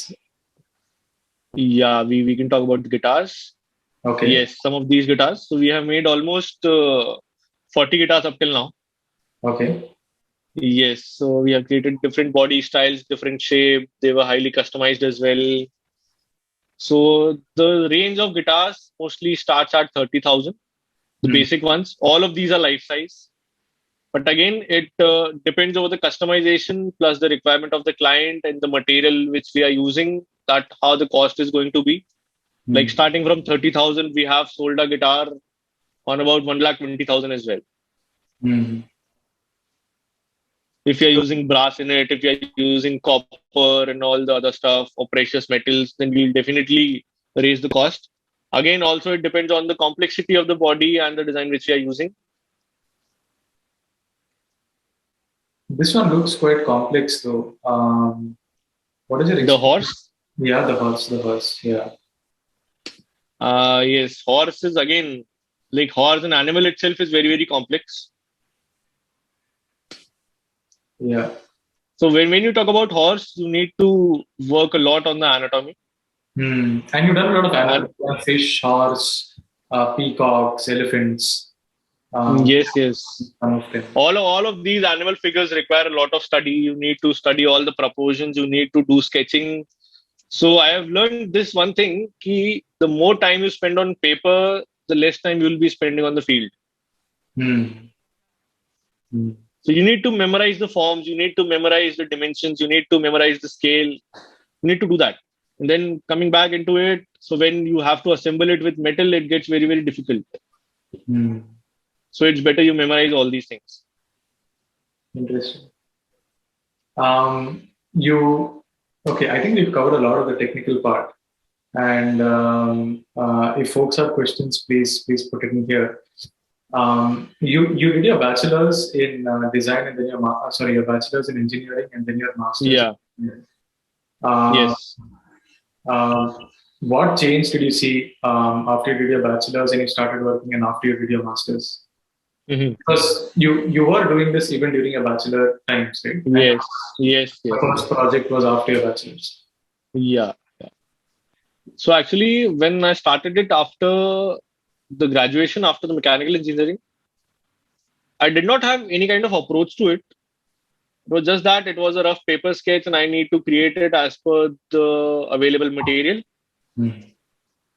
Speaker 2: Yeah, we can talk about the guitars.
Speaker 1: Okay.
Speaker 2: Yes, some of these guitars. So we have made almost 40 guitars up till now.
Speaker 1: Okay.
Speaker 2: Yes, so we have created different body styles, different shape. They were highly customized as well. So the range of guitars mostly starts at 30,000, the
Speaker 1: Hmm.
Speaker 2: basic ones. All of these are life size. But again, it depends over the customization plus the requirement of the client and the material which we are using, that how the cost is going to be. Like
Speaker 1: Hmm.
Speaker 2: starting from 30,000, we have sold a guitar on about 1,20,000 as well.
Speaker 1: Hmm.
Speaker 2: If you're
Speaker 1: So
Speaker 2: using brass in it, if you're using copper and all the other stuff or precious metals, then we'll definitely raise the cost. Again, also it depends on the complexity of the body and the design which we are using.
Speaker 1: this one looks quite complex though. What is your
Speaker 2: The
Speaker 1: experience?
Speaker 2: horse,
Speaker 1: Yeah, the horse. Yeah.
Speaker 2: yes, horse is again like horse and animal itself is very, very complex.
Speaker 1: Yeah.
Speaker 2: So when you talk about horse, you need to work a lot on the anatomy.
Speaker 1: And you've done a lot of
Speaker 2: And
Speaker 1: animals, like fish, horse, peacocks, elephants.
Speaker 2: yes, yes.
Speaker 1: Some of them.
Speaker 2: All of these animal figures require a lot of study. You need to study all the proportions. You need to do sketching. So I have learned this one thing: ki the more time you spend on paper, the less time you will be spending on the field.
Speaker 1: Hmm. Hmm.
Speaker 2: So you need to memorize the forms. You need to memorize the dimensions. You need to memorize the scale. You need to do that. And then coming back into it, so when you have to assemble it with metal, it gets very, very difficult.
Speaker 1: Hmm.
Speaker 2: So it's better you memorize all these things.
Speaker 1: Interesting. Okay, I think we've covered a lot of the technical part. And if folks have questions, please put it in here. You did your bachelor's in design and then your bachelor's in engineering and then your master's.
Speaker 2: Yeah.
Speaker 1: Uh,
Speaker 2: Yes.
Speaker 1: What change did you see after you did your bachelor's and you started working and after you did your master's?
Speaker 2: Mhm.
Speaker 1: Because you were doing this even during your bachelor times, right?
Speaker 2: Yes. Yes.
Speaker 1: The
Speaker 2: Yes.
Speaker 1: first project was after your bachelor's.
Speaker 2: Yeah. Yeah. So actually, when I started it after the graduation, after the mechanical engineering, I did not have any kind of approach to it. It was just that it was a rough paper sketch and I need to create it as per the available material.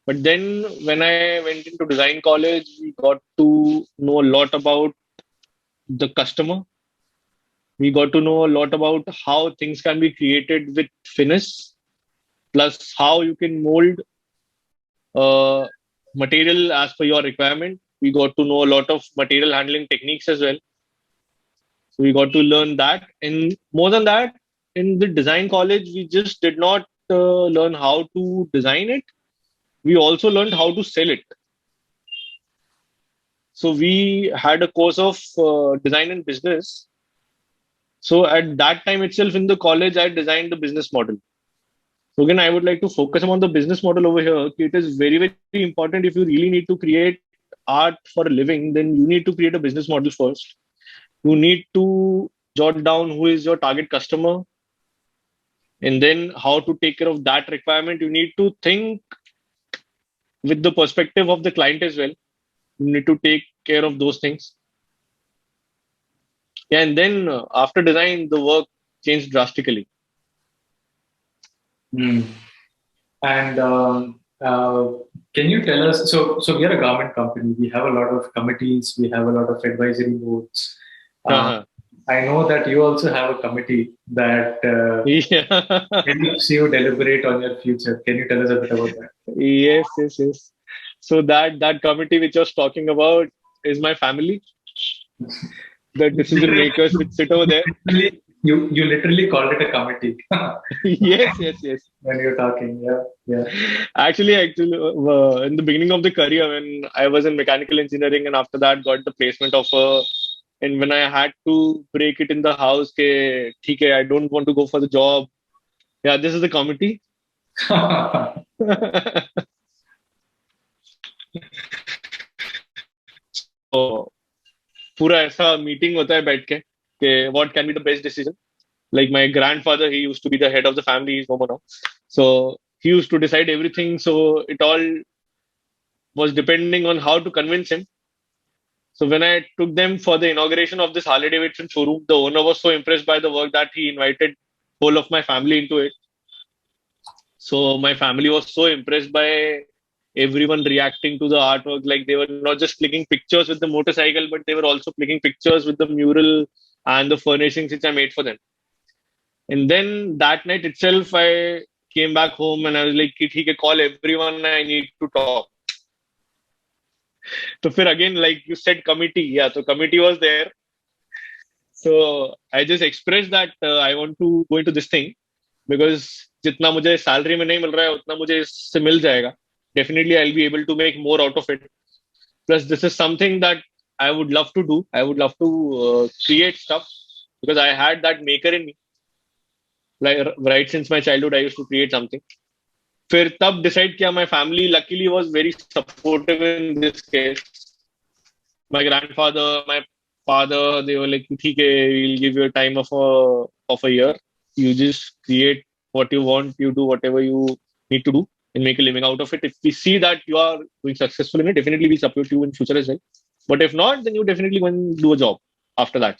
Speaker 2: But then when I went into design college, we got to know a lot about the customer. We got to know a lot about how things can be created with finish, plus how you can mold material as per your requirement. We got to know a lot of material handling techniques as well. So we got to learn that. And more than that, in the design college, we just did not learn how to design it. We also learned how to sell it. So we had a course of design and business. So at that time itself in the college, I designed the business model. So again, I would like to focus on the business model over here. It is very, very important. If you really need to create art for a living, then you need to create a business model first. You need to jot down who is your target customer and then how to take care of that requirement. You need to think with the perspective of the client as well. You need to take care of those things. Yeah, and then after design, the work changed drastically.
Speaker 1: And can you tell us? So we are a government company. We have a lot of committees. We have a lot of advisory boards.
Speaker 2: Uh-huh.
Speaker 1: I know that you also have a committee that
Speaker 2: Yeah.
Speaker 1: helps you deliberate on your future. Can you tell us a bit about that?
Speaker 2: Yes, yes, yes. So that committee which I was talking about is my family. The decision makers which sit over there.
Speaker 1: You literally called it a committee.
Speaker 2: Yes, yes, yes.
Speaker 1: When you're talking, yeah.
Speaker 2: Actually, in the beginning of the career, when I was in mechanical engineering, and after that got the placement offer, and when I had to break it in the house, ke, "Okay, I don't want to go for the job." Yeah, this is the committee. So, पूरा ऐसा meeting होता है बैठ के कि what can be the best decision. Like my grandfather, he used to be the head of the family. He's no more now. So he used to decide everything. So it all was depending on how to convince him. So when I took them for the inauguration of this Harley Davidson showroom, the owner was so impressed by the work that he invited whole of my family into it. So my family was so impressed by everyone reacting to the artwork. Like they were not just clicking pictures with the motorcycle, but they were also clicking pictures with the mural and the furnishings which I made for them. And then that night itself, I came back home and I was like, "ठीक है, call everyone. I need to talk." So फिर again, like you said, committee. Yeah, so committee was there. So I just expressed that I want to go into this thing because जितना मुझे salary में नहीं मिल रहा है उतना मुझे इससे मिल जाएगा. Definitely, I'll be able to make more out of it. Plus, this is something that I would love to do. I would love to create stuff because I had that maker in me. Like right since my childhood, I used to create something. फिर तब decide किया. My family luckily was very supportive in this case. My grandfather, my father, they were like, "ठीक है, we'll give you a time of of a year. You just create what you want, you do whatever you need to do and make a living out of it. If we see that you are doing successful in it, definitely we'll support you in future as well. But if not, then you definitely go and do a job after that.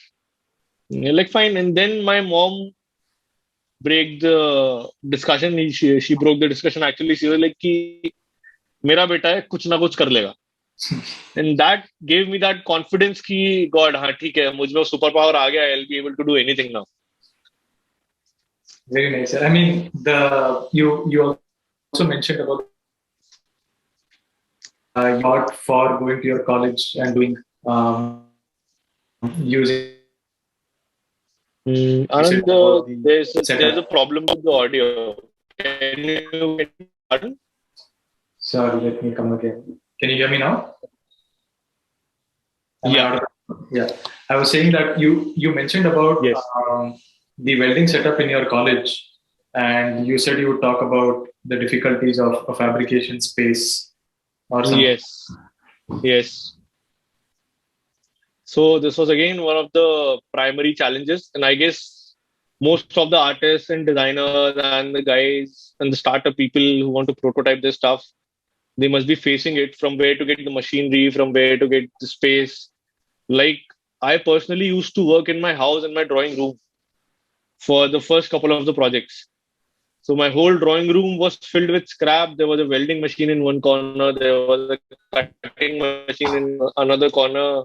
Speaker 2: You're like, fine. And then my mom break the discussion. She broke the discussion. Actually, she was like, कि मेरा बेटा है कुछ ना कुछ कर लेगा. And that gave me that confidence कि God, हाँ ठीक है, मुझ में सुपर पावर आ गया. I'll be able to do anything now.
Speaker 1: Very nice. I mean, you also mentioned about not for going to your college and doing using.
Speaker 2: Anand, there's
Speaker 1: setup.
Speaker 2: a problem with the audio. Can you pardon?
Speaker 1: Sorry, let me come again. Can you hear me now?
Speaker 2: Yeah.
Speaker 1: Yeah. I was saying that you mentioned about
Speaker 2: Yes.
Speaker 1: The welding setup in your college, and you said you would talk about the difficulties of a fabrication space or something.
Speaker 2: Yes. Yes. So this was again one of the primary challenges, and I guess most of the artists and designers and the guys and the startup people who want to prototype this stuff, they must be facing it, from where to get the machinery, from where to get the space. Like, I personally used to work in my house in my drawing room for the first couple of the projects. So my whole drawing room was filled with scrap. There was a welding machine in one corner. There was a cutting machine in another corner.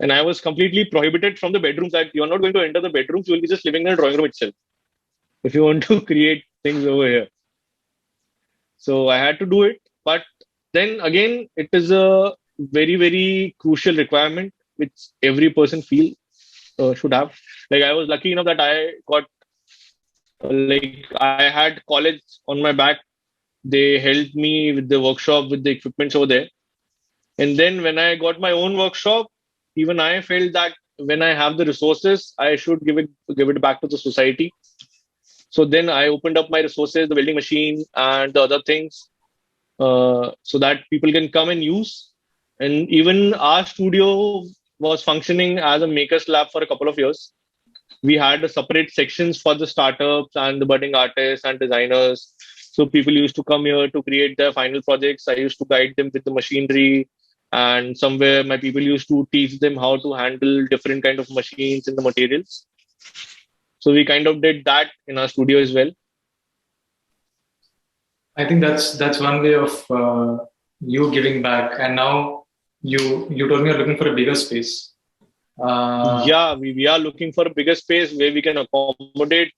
Speaker 2: And I was completely prohibited from the bedrooms, that you're not going to enter the bedrooms. You will be just living in the drawing room itself if you want to create things over here. So I had to do it. But then again, it is a very, very crucial requirement which every person should have. Like, I was lucky enough that I got, I had college on my back. They helped me with the workshop, with the equipments over there. And then when I got my own workshop, even I felt that when I have the resources, I should give it back to the society. So then I opened up my resources, the welding machine and the other things, so that people can come and use. And even our studio was functioning as a maker's lab for a couple of years. We had separate sections for the startups and the budding artists and designers. So people used to come here to create their final projects. I used to guide them with the machinery, and somewhere my people used to teach them how to handle different kind of machines and the materials. So we kind of did that in our studio as well.
Speaker 1: I think that's one way of you giving back. And now you told me you're looking for a bigger space.
Speaker 2: Yeah, we are looking for a bigger space where we can accommodate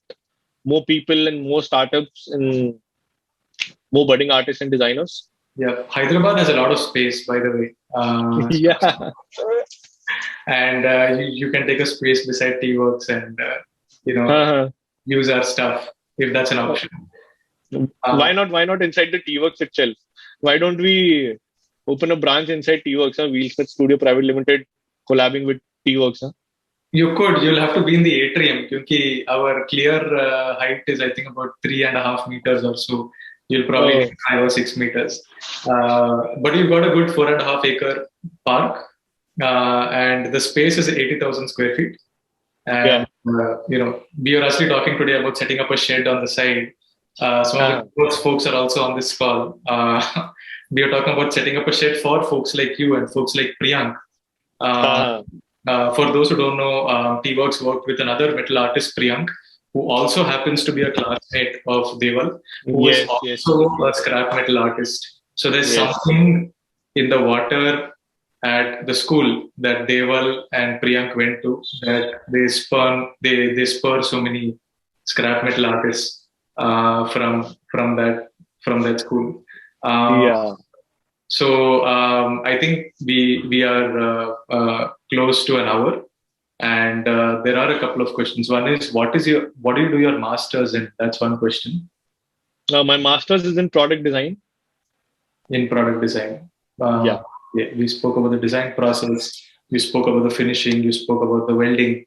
Speaker 2: more people and more startups and more budding artists and designers.
Speaker 1: Yeah, Hyderabad has a lot of space, by the way.
Speaker 2: Yeah.
Speaker 1: And you can take a space beside T-Works and use our stuff if that's an option.
Speaker 2: Why not inside the T-Works itself? Why don't we open a branch inside T-Works? Wheelsmith Studio Private Limited collabing with T-Works.
Speaker 1: You could. You'll have to be in the atrium because our clear height is, I think, about 3.5 meters or so. You'll probably need 5 or 6 meters. But you've got a good 4.5 acre park, and the space is 80,000 square feet. And we are actually talking today about setting up a shed on the side. Some of the folks are also on this call. We are talking about setting up a shed for folks like you and folks like Priyank. For those who don't know, T-Works worked with another metal artist, Priyank, who also happens to be a classmate of Deval, who is also a scrap metal artist. So there's something in the water at the school that Deval and Priyank went to, that they spur so many scrap metal artists from that school. So I think we are close to an hour, and there are a couple of questions. One is, what do you do your masters in? That's one question.
Speaker 2: My masters is in product design.
Speaker 1: In product design. We spoke about the design process. We spoke about the finishing. You spoke about the welding.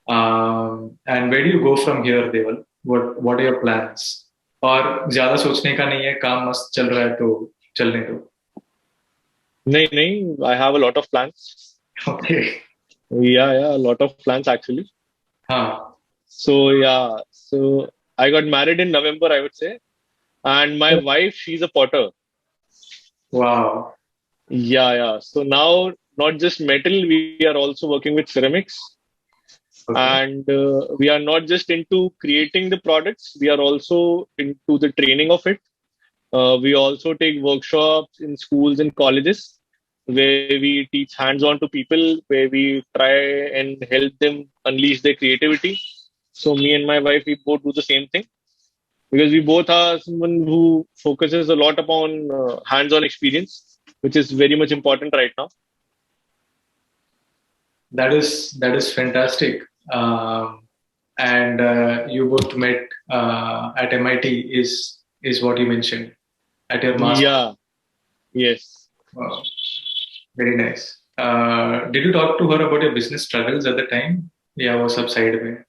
Speaker 1: And where do you go from here, Deval? What are your plans? और ज़्यादा सोचने का नहीं है, काम मस्त चल रहा है तो चलने दो.
Speaker 2: नहीं, I have a lot of plans.
Speaker 1: Okay.
Speaker 2: Yeah, a lot of plans actually. So yeah, so I got married in November, I would say, and my wife, she's a potter.
Speaker 1: Wow.
Speaker 2: Yeah, yeah. So now, not just metal, we are also working with ceramics,
Speaker 1: Okay.
Speaker 2: and we are not just into creating the products, we are also into the training of it. We also take workshops in schools and colleges where we teach hands-on to people, where we try and help them unleash their creativity. So me and my wife, we both do the same thing because we both are someone who focuses a lot upon hands-on experience, which is very much important right now.
Speaker 1: That is fantastic. And you both met at MIT is what you mentioned at your master.
Speaker 2: Yeah, yes.
Speaker 1: Wow, very nice. Did you talk to her about your business struggles at the time? Yeah, वो सब side में.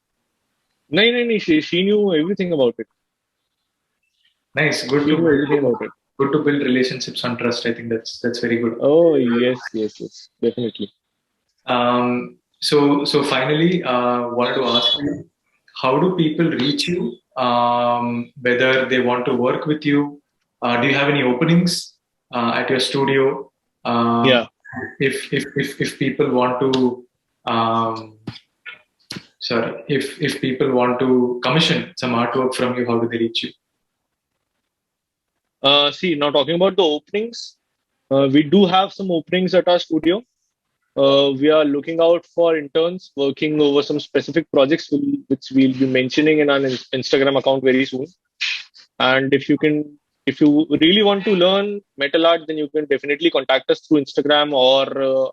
Speaker 2: No, no, no. She knew everything about it.
Speaker 1: Nice. Good
Speaker 2: She
Speaker 1: to
Speaker 2: knew everything about it.
Speaker 1: good to build relationships on trust. I think that's very good.
Speaker 2: Oh, yes, yes, yes, definitely.
Speaker 1: So finally, wanted to ask you, how do people reach you? Whether they want to work with you, do you have any openings at your studio? Um,
Speaker 2: Yeah.
Speaker 1: if people want to, um, sorry, if people want to commission some artwork from you, how do they reach you?
Speaker 2: See, now talking about the openings, we do have some openings at our studio. We are looking out for interns working over some specific projects which we'll be mentioning in our Instagram account very soon. And if you really want to learn metal art, then you can definitely contact us through Instagram or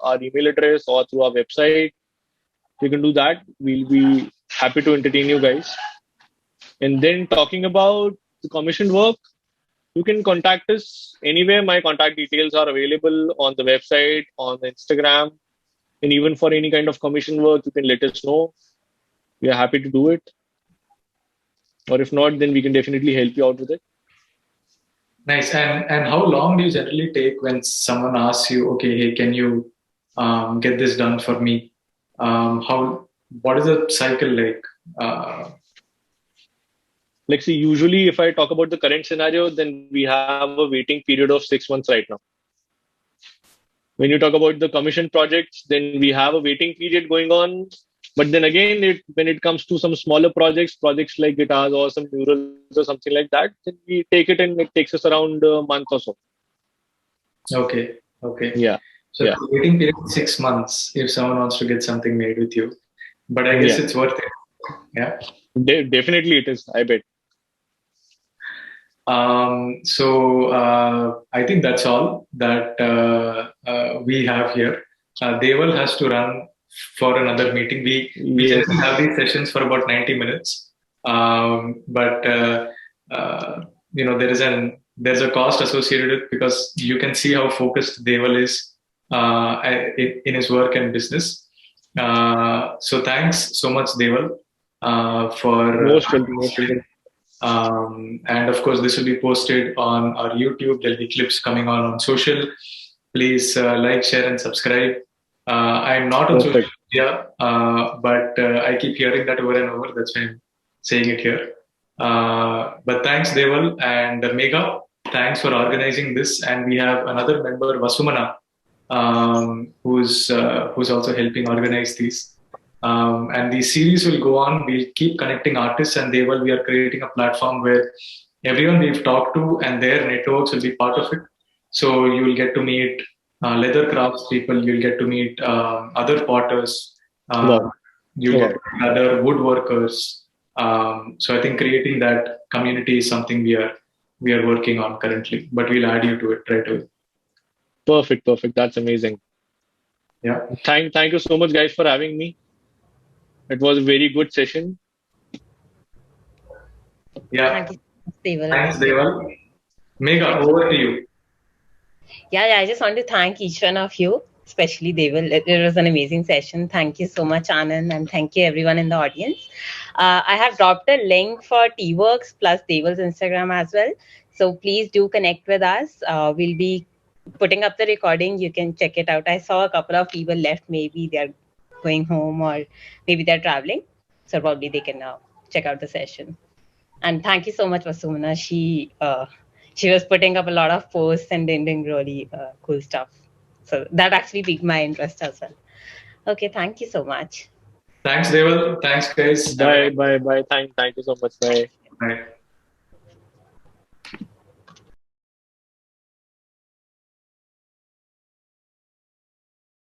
Speaker 2: our email address or through our website. You can do that. We'll be happy to entertain you guys. And then talking about the commission work, you can contact us anywhere. My contact details are available on the website, on the Instagram, and even for any kind of commission work, you can let us know. We are happy to do it. Or if not, then we can definitely help you out with it.
Speaker 1: Nice. And how long do you generally take when someone asks you, okay, hey, can you get this done for me? What is the cycle like?
Speaker 2: Like, see, usually if I talk about the current scenario, then we have a waiting period of 6 months right now. When you talk about the commission projects, then we have a waiting period going on. But then again, when it comes to some smaller projects like guitars or some murals or something like that, then we take it and it takes us around a month or so.
Speaker 1: Okay. Okay.
Speaker 2: Yeah.
Speaker 1: So
Speaker 2: Yeah.
Speaker 1: the waiting period is 6 months if someone wants to get something made with you. But I guess
Speaker 2: Yeah.
Speaker 1: it's worth it. Yeah.
Speaker 2: Definitely it is, I bet.
Speaker 1: I think that's all that we have here. Deval has to run for another meeting. We
Speaker 2: Yes.
Speaker 1: generally have these sessions for about 90 minutes, but there's a cost associated with it because you can see how focused Deval is in his work and business. So thanks so much, Deval, for
Speaker 2: Most welcome. Most welcome.
Speaker 1: and of course, this will be posted on our YouTube. There'll be clips coming on social. Please like, share, and subscribe. I'm not on social
Speaker 2: Perfect.
Speaker 1: media, but I keep hearing that over and over. That's why I'm saying it here. But thanks, Deval and Megha. Thanks for organizing this. And we have another member, Vasumana, who's also helping organize these. And the series will go on. We'll keep connecting artists, and we are creating a platform where everyone we've talked to and their networks will be part of it. So you will get to meet leather crafts people, you'll get to meet other potters,
Speaker 2: Wow.
Speaker 1: you'll get
Speaker 2: Wow.
Speaker 1: to meet other woodworkers. So I think creating that community is something we are working on currently, but we'll add you to it right away.
Speaker 2: Perfect. Perfect. That's amazing.
Speaker 1: Yeah.
Speaker 2: Thank you so much, guys, for having me. It was a very good session.
Speaker 1: Yeah.
Speaker 3: Thank you, Deval.
Speaker 1: Thanks, Deval. Megha, over to you.
Speaker 3: Yeah, I just want to thank each one of you, especially Deval. It was an amazing session. Thank you so much, Anand, and thank you everyone in the audience. I have dropped a link for T-Works plus Deval's Instagram as well. So please do connect with us. We'll be putting up the recording. You can check it out. I saw a couple of people left. Maybe they're going home or maybe they're traveling. So probably they can check out the session. And thank you so much, Vasumana. She was putting up a lot of posts and doing really cool stuff. So that actually piqued my interest as well. Okay, thank you so much.
Speaker 1: Thanks, Deval. Thanks, guys.
Speaker 2: Bye. Thank you so much. Bye.
Speaker 1: Bye.